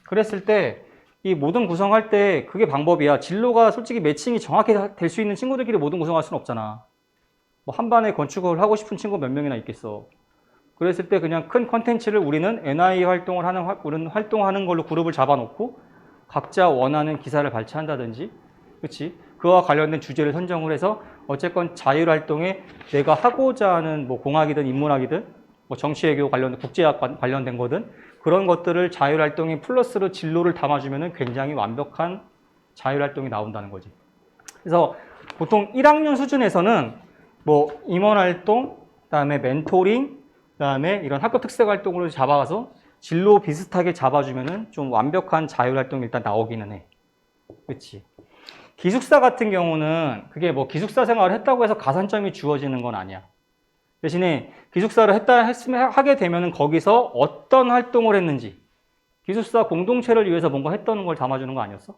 그랬을 때 이 모든 구성할 때 그게 방법이야. 진로가 솔직히 매칭이 정확히 될 수 있는 친구들끼리 모든 구성할 수는 없잖아. 뭐 한 반에 건축을 하고 싶은 친구 몇 명이나 있겠어. 그랬을 때 그냥 큰 컨텐츠를 우리는 NI 활동을 우리는 활동하는 걸로 그룹을 잡아놓고 각자 원하는 기사를 발췌한다든지, 그렇지? 그와 관련된 주제를 선정을 해서 어쨌건 자율활동에 내가 하고자 하는 뭐 공학이든 인문학이든 뭐 정치외교 관련된 국제학 관련된 거든 그런 것들을 자율활동에 플러스로 진로를 담아주면 굉장히 완벽한 자율활동이 나온다는 거지. 그래서 보통 1학년 수준에서는 뭐 임원활동, 그다음에 멘토링, 그다음에 이런 학급 특색 활동으로 잡아가서 진로 비슷하게 잡아주면은 좀 완벽한 자율활동이 일단 나오기는 해. 그렇지. 기숙사 같은 경우는 그게 뭐 기숙사 생활을 했다고 해서 가산점이 주어지는 건 아니야. 대신에 기숙사를 하게 되면은 거기서 어떤 활동을 했는지 기숙사 공동체를 위해서 뭔가 했던 걸 담아주는 거 아니었어?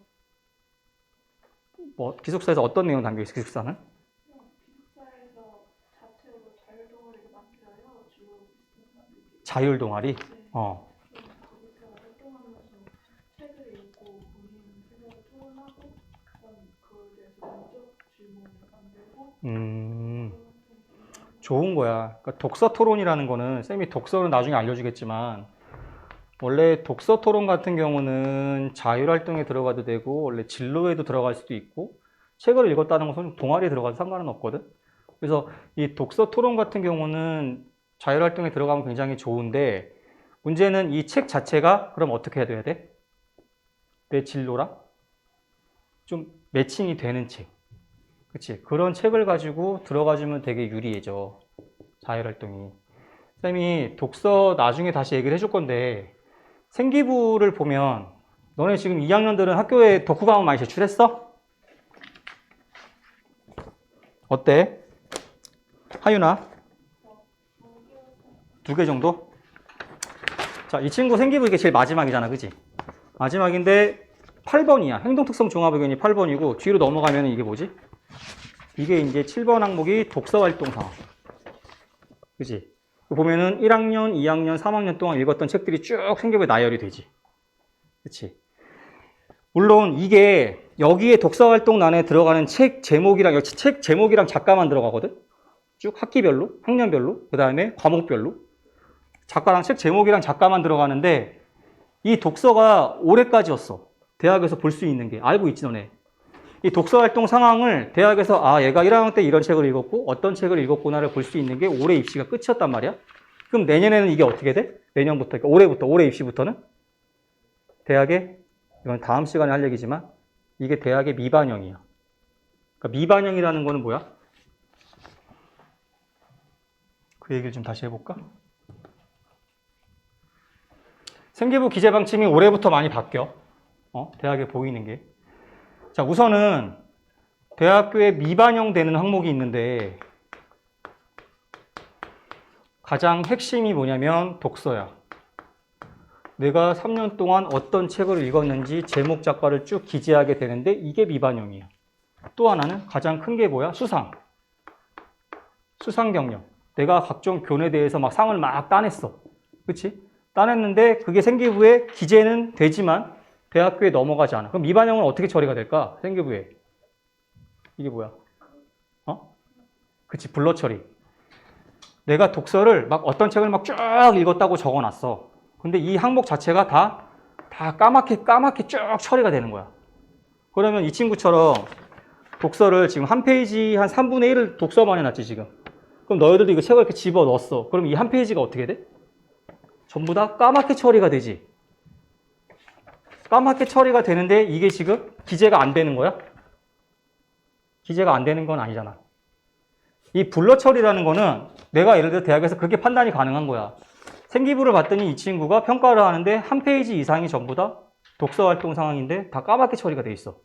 뭐 기숙사에서 어떤 내용 담겨 있어? 기숙사는? 기숙사에서 자체로 자율동아리를 만들어요. 주로 비슷한 사람들끼리. 자율 동아리. 네. 거기서 활동하면서 책을 읽고 본인 생각을 토론하고 그다음 그거에 대해서 내적 질문을 만들고 좋은 거야. 그러니까 독서 토론이라는 거는 쌤이 독서는 나중에 알려주겠지만 원래 독서 토론 같은 경우는 자율활동에 들어가도 되고 원래 진로에도 들어갈 수도 있고 책을 읽었다는 것은 동아리에 들어가도 상관은 없거든. 그래서 이 독서 토론 같은 경우는 자율활동에 들어가면 굉장히 좋은데 문제는 이 책 자체가 그럼 어떻게 해야 돼? 내 진로랑 좀 매칭이 되는 책. 그치? 그런 책을 가지고 들어가주면 되게 유리해져. 자율활동이. 쌤이 독서 나중에 다시 얘기를 해줄 건데 생기부를 보면 너네 지금 2학년들은 학교에 독후 과목 많이 제출했어? 어때? 하윤아? 2개 정도? 자, 이 친구 생기부 이게 제일 마지막이잖아, 그지? 마지막인데 8번이야. 행동특성 종합의견이 8번이고 뒤로 넘어가면 이게 뭐지? 이게 이제 7번 항목이 독서활동 상황. 그지? 보면은 1학년, 2학년, 3학년 동안 읽었던 책들이 쭉 생기부에 나열이 되지. 그치? 물론 이게 여기에 독서활동란에 들어가는 책 제목이랑 역시 책 제목이랑 작가만 들어가거든? 쭉 학기별로, 학년별로, 그 다음에 과목별로. 작가랑 책 제목이랑 작가만 들어가는데 이 독서가 올해까지였어. 대학에서 볼 수 있는 게. 알고 있지, 너네. 이 독서활동 상황을 대학에서 아 얘가 1학년 때 이런 책을 읽었고 어떤 책을 읽었구나를 볼 수 있는 게 올해 입시가 끝이었단 말이야. 그럼 내년에는 이게 어떻게 돼? 내년부터, 그러니까 올해 입시부터는 대학에 이건 다음 시간에 할 얘기지만 이게 대학의 미반영이야. 그러니까 미반영이라는 거는 뭐야? 그 얘기를 좀 다시 해볼까? 생기부 기재 방침이 올해부터 많이 바뀌어. 대학에 보이는 게. 자, 우선은 대학교에 미반영되는 항목이 있는데 가장 핵심이 뭐냐면 독서야. 내가 3년 동안 어떤 책을 읽었는지 제목 작가를 쭉 기재하게 되는데 이게 미반영이야. 또 하나는 가장 큰 게 뭐야? 수상 경력. 내가 각종 교내에 대해서 막 상을 막 따냈어. 그치? 따냈는데 그게 생기부에 기재는 되지만 대학교에 넘어가지 않아. 그럼 미반영은 어떻게 처리가 될까? 생기부에. 이게 뭐야? 그치, 블러 처리. 내가 독서를 막 어떤 책을 막 쭉 읽었다고 적어놨어. 근데 이 항목 자체가 다 까맣게 쭉 처리가 되는 거야. 그러면 이 친구처럼 독서를 지금 한 페이지 한 3분의 1을 독서만 해놨지, 지금. 그럼 너희들도 이거 책을 이렇게 집어 넣었어. 그럼 이 한 페이지가 어떻게 돼? 전부 다 까맣게 처리가 되지. 까맣게 처리가 되는데 이게 지금 기재가 안 되는 거야? 기재가 안 되는 건 아니잖아. 이 블러 처리라는 거는 내가 예를 들어 대학에서 그렇게 판단이 가능한 거야. 생기부를 봤더니 이 친구가 평가를 하는데 한 페이지 이상이 전부 다 독서 활동 상황인데 다 까맣게 처리가 돼 있어.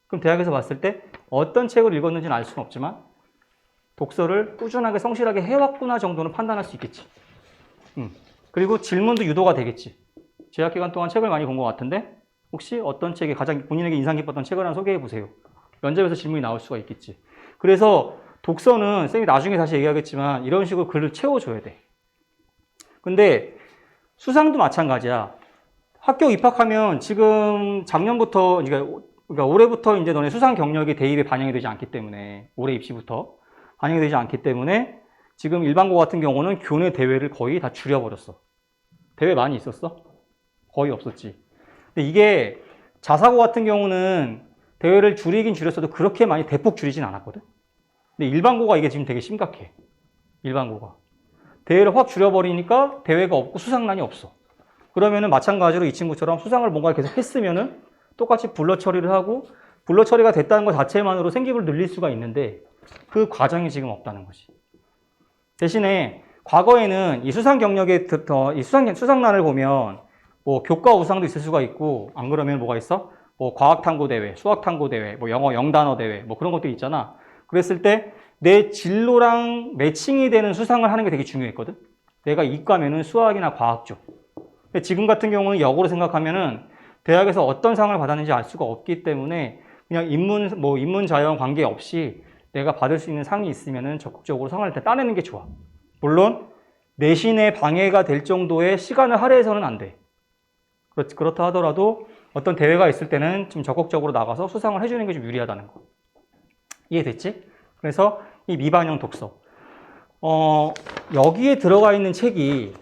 그럼 대학에서 봤을 때 어떤 책을 읽었는지는 알 수는 없지만 독서를 꾸준하게 성실하게 해왔구나 정도는 판단할 수 있겠지. 그리고 질문도 유도가 되겠지. 재학 기간 동안 책을 많이 본 것 같은데 혹시 어떤 책이 가장 본인에게 인상 깊었던 책을 하나 소개해 보세요. 면접에서 질문이 나올 수가 있겠지. 그래서 독서는 쌤이 나중에 다시 얘기하겠지만 이런 식으로 글을 채워줘야 돼. 근데 수상도 마찬가지야. 학교 입학하면 지금 작년부터 그러니까 올해부터 이제 너네 수상 경력이 대입에 반영이 되지 않기 때문에 올해 입시부터 반영이 되지 않기 때문에 지금 일반고 같은 경우는 교내 대회를 거의 다 줄여버렸어. 대회 많이 있었어? 거의 없었지. 근데 이게 자사고 같은 경우는 대회를 줄이긴 줄였어도 그렇게 많이 대폭 줄이진 않았거든. 근데 일반고가 이게 지금 되게 심각해. 일반고가. 대회를 확 줄여버리니까 대회가 없고 수상란이 없어. 그러면은 마찬가지로 이 친구처럼 수상을 뭔가 계속 했으면은 똑같이 블러 처리를 하고 블러 처리가 됐다는 것 자체만으로 생기부를 늘릴 수가 있는데 그 과정이 지금 없다는 거지. 대신에 과거에는 이 수상 경력에 이 수상란을 보면 뭐 교과 우상도 있을 수가 있고 안 그러면 뭐가 있어? 뭐 과학탐구 대회, 수학탐구 대회, 뭐 영어 영단어 대회, 뭐 그런 것들이 있잖아. 그랬을 때 내 진로랑 매칭이 되는 수상을 하는 게 되게 중요했거든. 내가 이과면은 수학이나 과학 쪽. 근데 지금 같은 경우는 역으로 생각하면은 대학에서 어떤 상을 받았는지 알 수가 없기 때문에 그냥 인문 자연 관계없이 내가 받을 수 있는 상이 있으면은 적극적으로 상을 따내는 게 좋아. 물론 내신에 방해가 될 정도의 시간을 할애해서는 안 돼. 그렇다 하더라도 어떤 대회가 있을 때는 좀 적극적으로 나가서 수상을 해주는 게 좀 유리하다는 거. 이해됐지? 그래서 이 미반영 독서. 여기에 들어가 있는 책이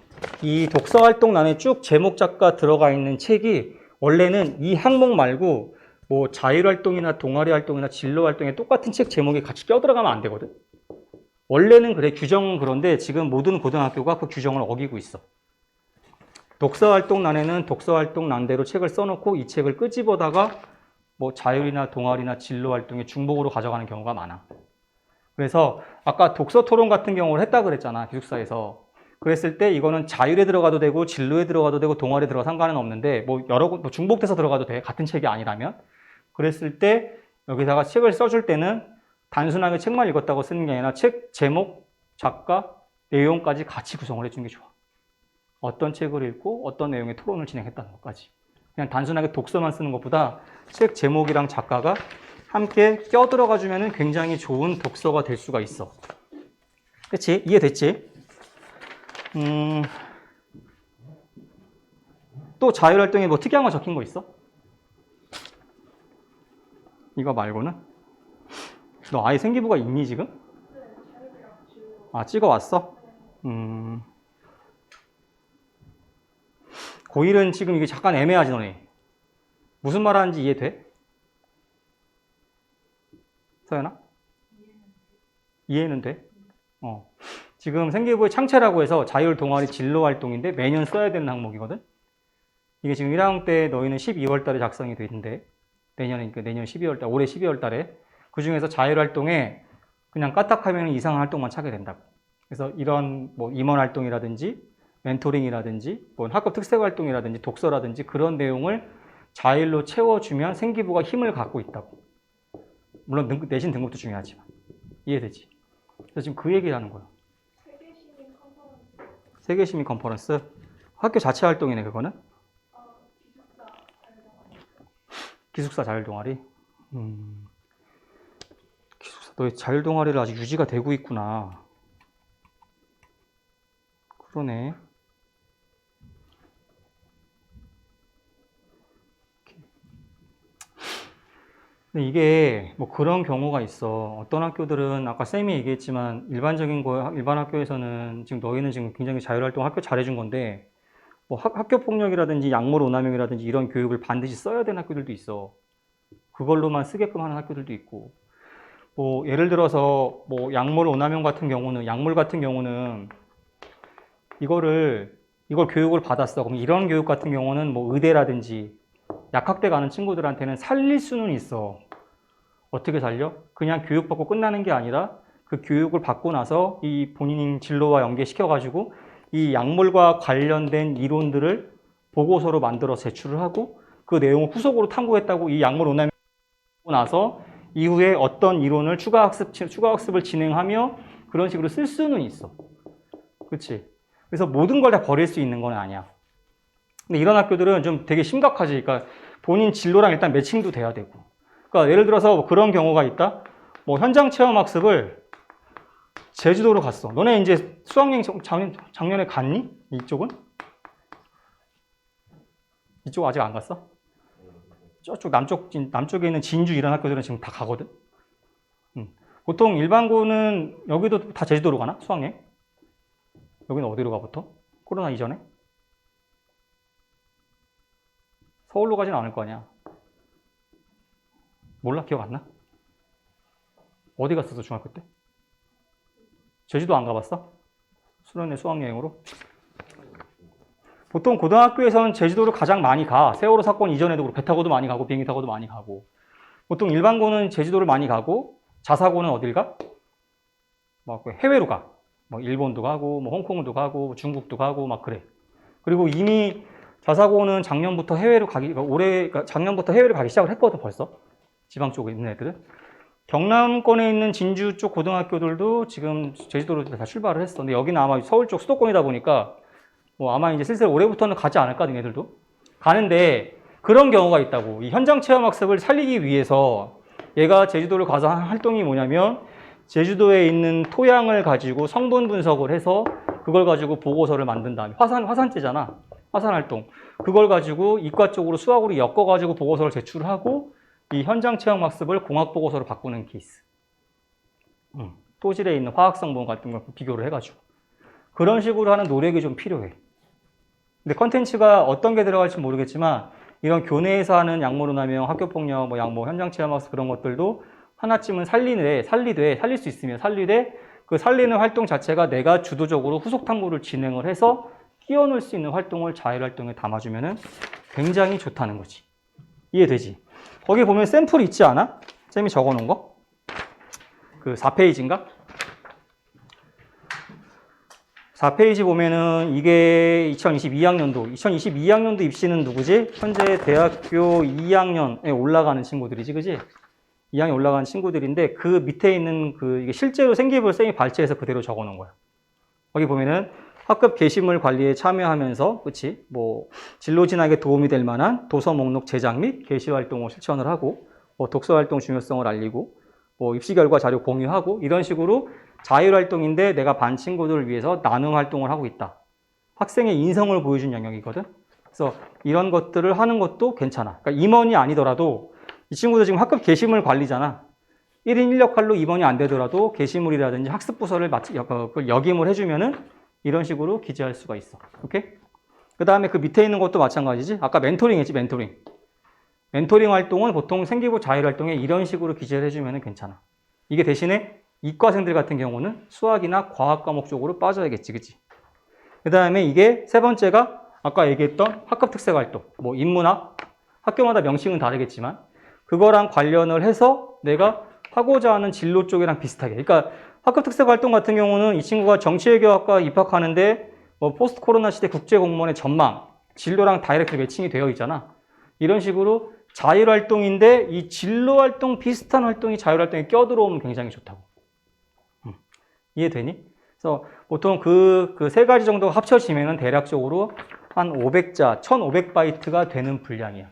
이 독서 활동란에 쭉 제목 작가 들어가 있는 책이 원래는 이 항목 말고 뭐 자율활동이나 동아리 활동이나 진로 활동에 똑같은 책 제목이 같이 껴들어가면 안 되거든. 원래는 그래, 규정은 그런데 지금 모든 고등학교가 그 규정을 어기고 있어. 독서활동란에는 독서활동란대로 책을 써놓고 이 책을 끄집어다가 뭐 자율이나 동아리나 진로 활동에 중복으로 가져가는 경우가 많아. 그래서 아까 독서 토론 같은 경우를 했다 그랬잖아, 기숙사에서. 그랬을 때 이거는 자율에 들어가도 되고 진로에 들어가도 되고 동아리에 들어가 상관은 없는데 뭐 뭐 중복돼서 들어가도 돼, 같은 책이 아니라면. 그랬을 때 여기다가 책을 써줄 때는 단순하게 책만 읽었다고 쓰는 게 아니라 책 제목, 작가, 내용까지 같이 구성을 해주는 게 좋아. 어떤 책을 읽고 어떤 내용의 토론을 진행했다는 것까지. 그냥 단순하게 독서만 쓰는 것보다 책 제목이랑 작가가 함께 껴들어가 주면 굉장히 좋은 독서가 될 수가 있어. 그치? 이해됐지? 또 자율활동에 뭐 특이한 거 적힌 거 있어? 이거 말고는? 너 아예 생기부가 있니 지금? 아, 찍어왔어? 고1은 지금 이게 잠깐 애매하지 너네? 무슨 말 하는지 이해돼? 서연아? 이해는 돼? 지금 생기부의 창체라고 해서 자율 동아리 진로 활동인데 매년 써야 되는 항목이거든? 이게 지금 1학년 때 너희는 12월 달에 작성이 돼 있는데 그러니까 내년 12월 달, 올해 12월 달에 그 중에서 자율 활동에 그냥 까딱하면 이상한 활동만 차게 된다고. 그래서 이런 뭐 임원 활동이라든지 멘토링이라든지 뭐 학급 특색 활동이라든지 독서라든지 그런 내용을 자율로 채워주면 생기부가 힘을 갖고 있다고. 물론 내신 등급도 중요하지만. 이해되지? 그래서 지금 그 얘기를 하는 거야. 세계시민 컨퍼런스? 학교 자체 활동이네, 그거는? 기숙사 자율동아리? 기숙사, 너의 자율동아리를 아직 유지가 되고 있구나. 그러네. 근데 이게 뭐 그런 경우가 있어. 어떤 학교들은 아까 쌤이 얘기했지만 일반 학교에서는 지금 너희는 지금 굉장히 자율활동 학교 잘해준 건데 뭐 학교 폭력이라든지 약물 오남용이라든지 이런 교육을 반드시 써야 되는 학교들도 있어. 그걸로만 쓰게끔 하는 학교들도 있고. 뭐 예를 들어서 뭐 약물 오남용 같은 경우는 이걸 교육을 받았어. 그럼 이런 교육 같은 경우는 뭐 의대라든지 약학대 가는 친구들한테는 살릴 수는 있어. 어떻게 살려? 그냥 교육받고 끝나는 게 아니라 그 교육을 받고 나서 이 본인 진로와 연계시켜가지고 이 약물과 관련된 이론들을 보고서로 만들어 제출을 하고 그 내용을 후속으로 탐구했다고 이 약물 오남용 하고 나서 이후에 어떤 이론을 추가 학습을 진행하며 그런 식으로 쓸 수는 있어. 그렇지? 그래서 모든 걸 다 버릴 수 있는 건 아니야. 근데 이런 학교들은 좀 되게 심각하지. 그러니까 본인 진로랑 일단 매칭도 돼야 되고. 그러니까 예를 들어서 그런 경우가 있다. 뭐 현장 체험 학습을 제주도로 갔어. 너네 이제 수학여행 작년에 갔니? 이쪽은? 이쪽 아직 안 갔어? 저쪽 남쪽에 있는 진주 이런 학교들은 지금 다 가거든. 보통 일반고는 여기도 다 제주도로 가나? 수학여행? 여기는 어디로 가부터? 코로나 이전에? 서울로 가진 않을 거 아니야. 몰라? 기억 안 나? 어디 갔었어, 중학교 때? 제주도 안 가봤어? 수련회 수학여행으로? 보통 고등학교에서는 제주도를 가장 많이 가. 세월호 사건 이전에도 그렇고 배 타고도 많이 가고 비행기 타고도 많이 가고. 보통 일반고는 제주도를 많이 가고 자사고는 어딜 가? 뭐 해외로 가. 뭐 일본도 가고 뭐 홍콩도 가고 중국도 가고 막 그래. 그리고 이미 자사고는 작년부터 해외로 가기 그러니까 작년부터 해외로 가기 시작을 했거든 벌써. 지방 쪽에 있는 애들은. 경남권에 있는 진주 쪽 고등학교들도 지금 제주도로 다 출발을 했어. 근데 여기는 아마 서울 쪽 수도권이다 보니까 뭐 아마 이제 슬슬 올해부터는 가지 않을까, 얘네들도. 가는데 그런 경우가 있다고. 이 현장 체험 학습을 살리기 위해서 얘가 제주도를 가서 한 활동이 뭐냐면 제주도에 있는 토양을 가지고 성분 분석을 해서 그걸 가지고 보고서를 만든 다음에 화산재잖아. 화산 활동. 그걸 가지고 이과 쪽으로 수학으로 엮어가지고 보고서를 제출하고 이 현장 체험 학습을 공학 보고서로 바꾸는 케이스. 토질에 있는 화학 성분 같은 걸 비교를 해가지고. 그런 식으로 하는 노력이 좀 필요해. 근데 컨텐츠가 어떤 게 들어갈지 모르겠지만 이런 교내에서 하는 약물오남용, 학교폭력, 뭐 현장 체험학습 그런 것들도 하나쯤은 살릴 수 있으면 살리되 그 살리는 활동 자체가 내가 주도적으로 후속 탐구를 진행을 해서 끼워넣을 수 있는 활동을 자율활동에 담아주면은 굉장히 좋다는 거지. 이해되지? 거기 보면 샘플 있지 않아? 쌤이 적어놓은 거? 그 4페이지인가? 4페이지 보면은 이게 2022학년도 입시는 누구지? 현재 대학교 2학년에 올라가는 친구들이지, 그지? 2학년 올라가는 친구들인데 그 밑에 있는 이게 실제로 생기부를 쌤이 발췌해서 그대로 적어 놓은 거야. 거기 보면은 학급 게시물 관리에 참여하면서, 그치? 뭐, 진로 진학에 도움이 될 만한 도서 목록 제작 및 게시 활동을 실천을 하고, 뭐, 독서 활동 중요성을 알리고, 뭐, 입시 결과 자료 공유하고, 이런 식으로 자율활동인데 내가 반 친구들을 위해서 나눔 활동을 하고 있다. 학생의 인성을 보여준 영역이거든. 그래서 이런 것들을 하는 것도 괜찮아. 그러니까 임원이 아니더라도 이 친구들 지금 학급 게시물 관리잖아. 1인 1역할로 임원이 안 되더라도 게시물이라든지 학습부서를 역임을 해주면은 이런 식으로 기재할 수가 있어. 오케이? 그 다음에 그 밑에 있는 것도 마찬가지지. 아까 멘토링 했지, 멘토링. 멘토링 활동은 보통 생기부 자율활동에 이런 식으로 기재를 해주면 괜찮아. 이게 대신에 이과생들 같은 경우는 수학이나 과학 과목 쪽으로 빠져야겠지, 그치? 그 다음에 이게 세 번째가 아까 얘기했던 학급 특색 활동, 뭐 인문학, 학교마다 명칭은 다르겠지만 그거랑 관련을 해서 내가 하고자 하는 진로 쪽이랑 비슷하게. 그러니까 학급 특색 활동 같은 경우는 이 친구가 정치외교학과 입학하는데 뭐 포스트 코로나 시대 국제 공무원의 전망, 진로랑 다이렉트 매칭이 되어 있잖아. 이런 식으로 자율활동인데 이 진로활동 비슷한 활동이 자율활동에 껴들어오면 굉장히 좋다고. 이해되니? 그래서 보통 그 세 가지 정도가 합쳐지면은 대략적으로 한 500자, 1500바이트가 되는 분량이야.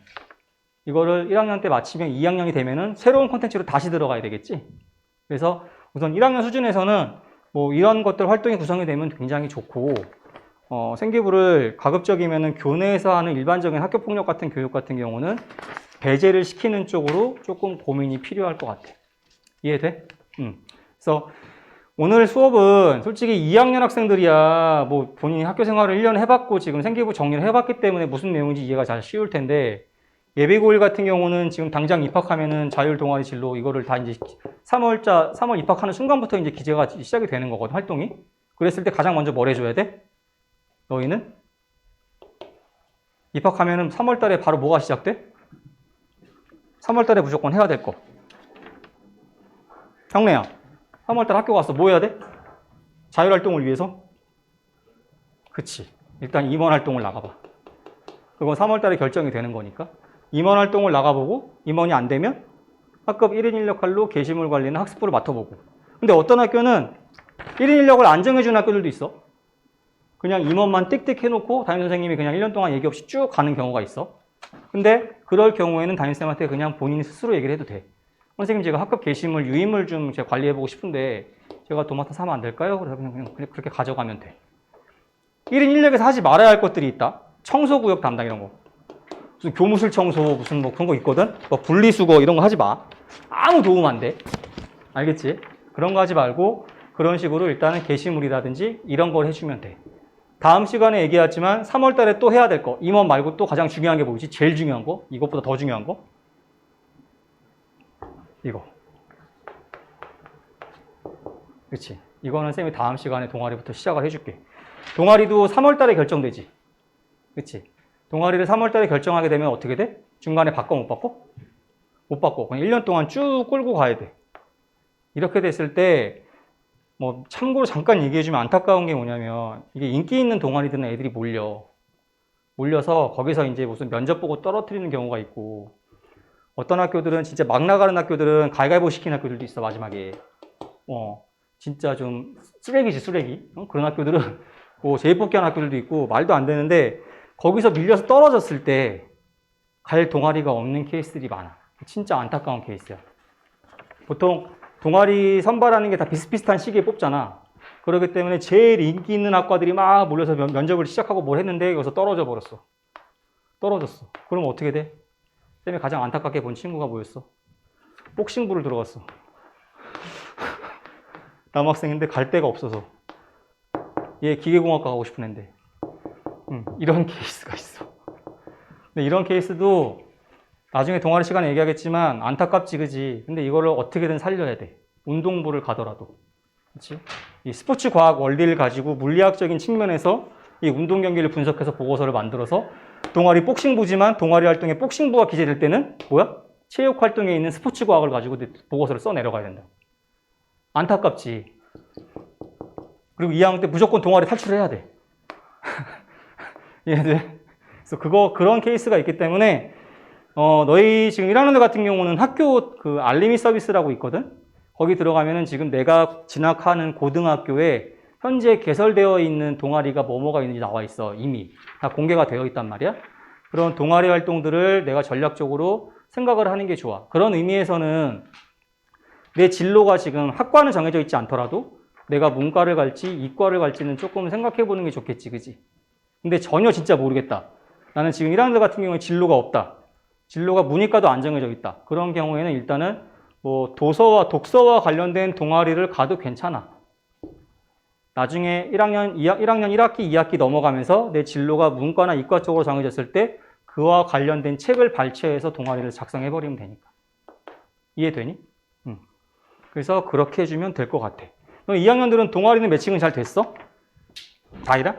이거를 1학년 때 마치면 2학년이 되면은 새로운 콘텐츠로 다시 들어가야 되겠지? 그래서 우선 1학년 수준에서는 뭐 이런 것들 활동이 구성이 되면 굉장히 좋고, 생기부를 가급적이면은 교내에서 하는 일반적인 학교폭력 같은 교육 같은 경우는 배제를 시키는 쪽으로 조금 고민이 필요할 것 같아. 이해돼? 그래서 오늘 수업은 솔직히 2학년 학생들이야 뭐 본인이 학교 생활을 1년 해봤고 지금 생기부 정리를 해봤기 때문에 무슨 내용인지 이해가 잘 쉬울 텐데 예비고1 같은 경우는 지금 당장 입학하면은 자율 동아리 진로 이거를 다 이제 3월 입학하는 순간부터 이제 기재가 시작이 되는 거거든, 활동이. 그랬을 때 가장 먼저 뭘 해줘야 돼? 너희는? 입학하면은 3월 달에 바로 뭐가 시작돼? 3월달에 무조건 해야 될 거. 형래야, 3월달 학교 갔어. 뭐 해야 돼? 자율활동을 위해서? 그치. 일단 임원 활동을 나가봐. 그건 3월달에 결정이 되는 거니까. 임원 활동을 나가보고 임원이 안 되면 학급 1인 인력할로 게시물 관리나 학습부를 맡아보고. 근데 어떤 학교는 1인 인력을 안 정해준 학교들도 있어. 그냥 임원만 띡띡 해놓고 담임선생님이 그냥 1년 동안 얘기 없이 쭉 가는 경우가 있어. 근데 그럴 경우에는 담임쌤한테 그냥 본인이 스스로 얘기를 해도 돼. 선생님, 제가 학급 게시물, 유인물 좀 제가 관리해보고 싶은데 제가 도맡아서 하면 안 될까요? 그래서 그냥 그렇게 가져가면 돼. 1인 인력에서 하지 말아야 할 것들이 있다. 청소구역 담당 이런 거. 무슨 교무실 청소, 무슨 뭐 그런 거 있거든? 뭐 분리수거 이런 거 하지 마. 아무 도움 안 돼. 알겠지? 그런 거 하지 말고 그런 식으로 일단은 게시물이라든지 이런 걸 해주면 돼. 다음 시간에 얘기했지만 3월 달에 또 해야 될 거. 임원 말고 또 가장 중요한 게 뭐지? 제일 중요한 거? 이것보다 더 중요한 거? 이거. 그치? 이거는 쌤이 다음 시간에 동아리부터 시작을 해줄게. 동아리도 3월 달에 결정되지. 그치? 동아리를 3월 달에 결정하게 되면 어떻게 돼? 중간에 바꿔 못 바꿔? 못 바꿔. 그냥 1년 동안 쭉 끌고 가야 돼. 이렇게 됐을 때 뭐 참고로 잠깐 얘기해주면 안타까운 게 뭐냐면 이게 인기 있는 동아리들은 애들이 몰려서 거기서 이제 무슨 면접 보고 떨어뜨리는 경우가 있고 어떤 학교들은 진짜 막 나가는 학교들은 가위바위보 시키는 학교들도 있어 마지막에. 진짜 좀 쓰레기지 쓰레기. 그런 학교들은 뭐 재입복귀한 학교들도 있고 말도 안 되는데 거기서 밀려서 떨어졌을 때 갈 동아리가 없는 케이스들이 많아. 진짜 안타까운 케이스야. 보통 동아리 선발하는 게 다 비슷비슷한 시기에 뽑잖아. 그렇기 때문에 제일 인기 있는 학과들이 막 몰려서 면접을 시작하고 뭘 했는데 여기서 떨어져 버렸어. 떨어졌어. 그럼 어떻게 돼? 쌤이 가장 안타깝게 본 친구가 뭐였어? 복싱부를 들어갔어. 남학생인데 갈 데가 없어서. 얘 기계공학과 가고 싶은 앤데. 이런 케이스가 있어. 근데 이런 케이스도 나중에 동아리 시간에 얘기하겠지만 안타깝지, 그지? 근데 이거를 어떻게든 살려야 돼. 운동부를 가더라도. 그치? 이 스포츠 과학 원리를 가지고 물리학적인 측면에서 이 운동 경기를 분석해서 보고서를 만들어서 동아리 복싱부지만 동아리 활동에 복싱부가 기재될 때는 뭐야? 체육 활동에 있는 스포츠 과학을 가지고 보고서를 써 내려가야 된다. 안타깝지. 그리고 2학년 때 무조건 동아리 탈출해야 돼. 얘들. 그래서 그런 케이스가 있기 때문에 너희 지금 1학년들 같은 경우는 학교 그 알림이 서비스라고 있거든? 거기 들어가면은 지금 내가 진학하는 고등학교에 현재 개설되어 있는 동아리가 뭐뭐가 있는지 나와 있어. 이미. 다 공개가 되어 있단 말이야. 그런 동아리 활동들을 내가 전략적으로 생각을 하는 게 좋아. 그런 의미에서는 내 진로가 지금 학과는 정해져 있지 않더라도 내가 문과를 갈지 이과를 갈지는 조금 생각해 보는 게 좋겠지, 그지? 근데 전혀 진짜 모르겠다. 나는 지금 1학년들 같은 경우에 진로가 없다. 진로가 문이과도 안 정해져 있다. 그런 경우에는 일단은 뭐 도서와 독서와 관련된 동아리를 가도 괜찮아. 나중에 1학년 1학기, 2학기 넘어가면서 내 진로가 문과나 이과 쪽으로 정해졌을 때 그와 관련된 책을 발췌해서 동아리를 작성해버리면 되니까. 이해되니? 그래서 그렇게 해주면 될 것 같아. 그럼 2학년들은 동아리는 매칭은 잘 됐어? 다이라?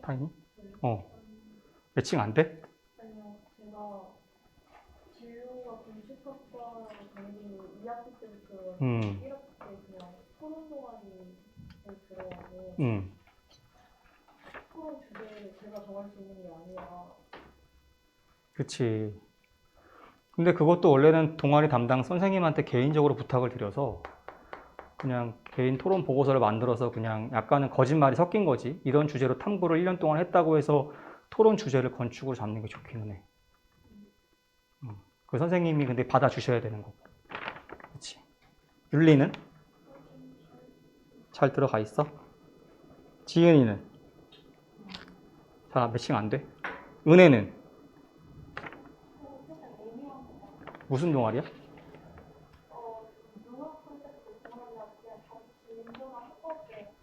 다이니? 매칭 안 돼? 아니요, 제가 진로가 건축학과로 다니는 2학기 때부터 1학기 때 그냥 토론 동아리에 들어가고 토론 주제를 제가 정할 수 있는 게 아니라. 그치. 근데 그것도 원래는 동아리 담당 선생님한테 개인적으로 부탁을 드려서 그냥 개인 토론 보고서를 만들어서 그냥 약간은 거짓말이 섞인 거지. 이런 주제로 탐구를 1년 동안 했다고 해서 토론 주제를 건축으로 잡는 게 좋기는 해. 그 선생님이 근데 받아주셔야 되는 거고. 그치. 윤리는? 잘 들어가 있어? 지은이는? 자, 매칭 안 돼? 은혜는? 무슨 동아리야?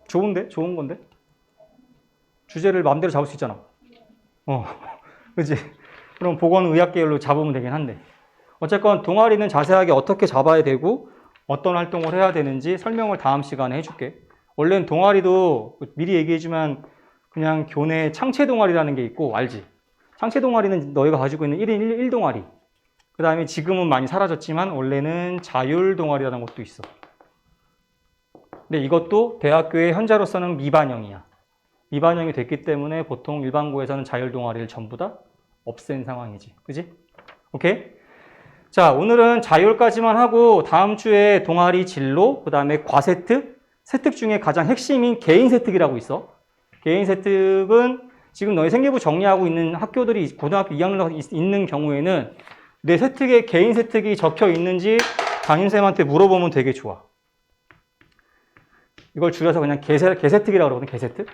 좋은데? 좋은 건데? 주제를 마음대로 잡을 수 있잖아. 그치? 그럼 보건의학 계열로 잡으면 되긴 한데. 어쨌건 동아리는 자세하게 어떻게 잡아야 되고 어떤 활동을 해야 되는지 설명을 다음 시간에 해줄게. 원래는 동아리도 미리 얘기해주면 그냥 교내 창체 동아리라는 게 있고 알지? 상체 동아리는 너희가 가지고 있는 1인 1동아리. 그 다음에 지금은 많이 사라졌지만 원래는 자율 동아리라는 것도 있어. 근데 이것도 대학교의 현재로서는 미반영이야. 미반영이 됐기 때문에 보통 일반고에서는 자율 동아리를 전부 다 없앤 상황이지. 그지? 오케이? 자, 오늘은 자율까지만 하고 다음 주에 동아리 진로, 그 다음에 과세특, 세특 중에 가장 핵심인 개인 세특이라고 있어. 개인 세특은 지금 너희 생기부 정리하고 있는 학교들이 고등학교 2학년 있는 경우에는 내 세특에 개인 세특이 적혀 있는지 담임쌤한테 물어보면 되게 좋아. 이걸 줄여서 그냥 개세특이라고 그러거든, 개세특.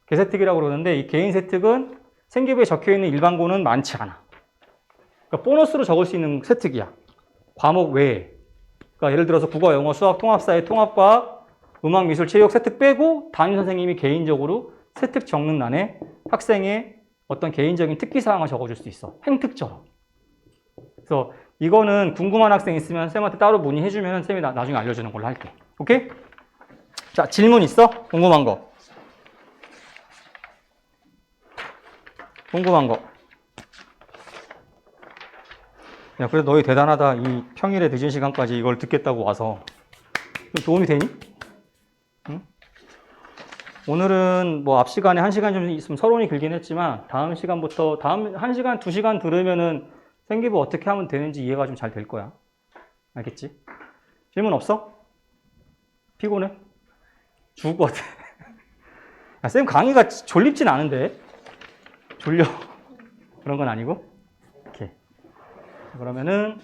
개세특이라고 그러는데 이 개인 세특은 생기부에 적혀 있는 일반고는 많지 않아. 그러니까 보너스로 적을 수 있는 세특이야. 과목 외에. 그러니까 예를 들어서 국어, 영어, 수학, 통합사회, 통합과학, 음악, 미술, 체육 세특 빼고 담임 선생님이 개인적으로 세특 적는 난에 학생의 어떤 개인적인 특기사항을 적어줄 수 있어. 행특처럼. 그래서 이거는 궁금한 학생 있으면 쌤한테 따로 문의해주면 쌤이 나중에 알려주는 걸로 할게. 오케이? 자, 질문 있어? 궁금한 거. 궁금한 거. 야, 그래도 너희 대단하다. 이 평일에 늦은 시간까지 이걸 듣겠다고 와서. 좀 도움이 되니? 응? 오늘은 뭐 앞 시간에 1시간 좀 있으면 서론이 길긴 했지만 다음 시간부터 다음 1시간, 2시간 들으면은 생기부 어떻게 하면 되는지 이해가 좀 잘 될 거야. 알겠지? 질문 없어? 피곤해? 죽을 것 같아. 야, 쌤 강의가 졸립진 않은데? 졸려. 그런 건 아니고? 오케이. 그러면은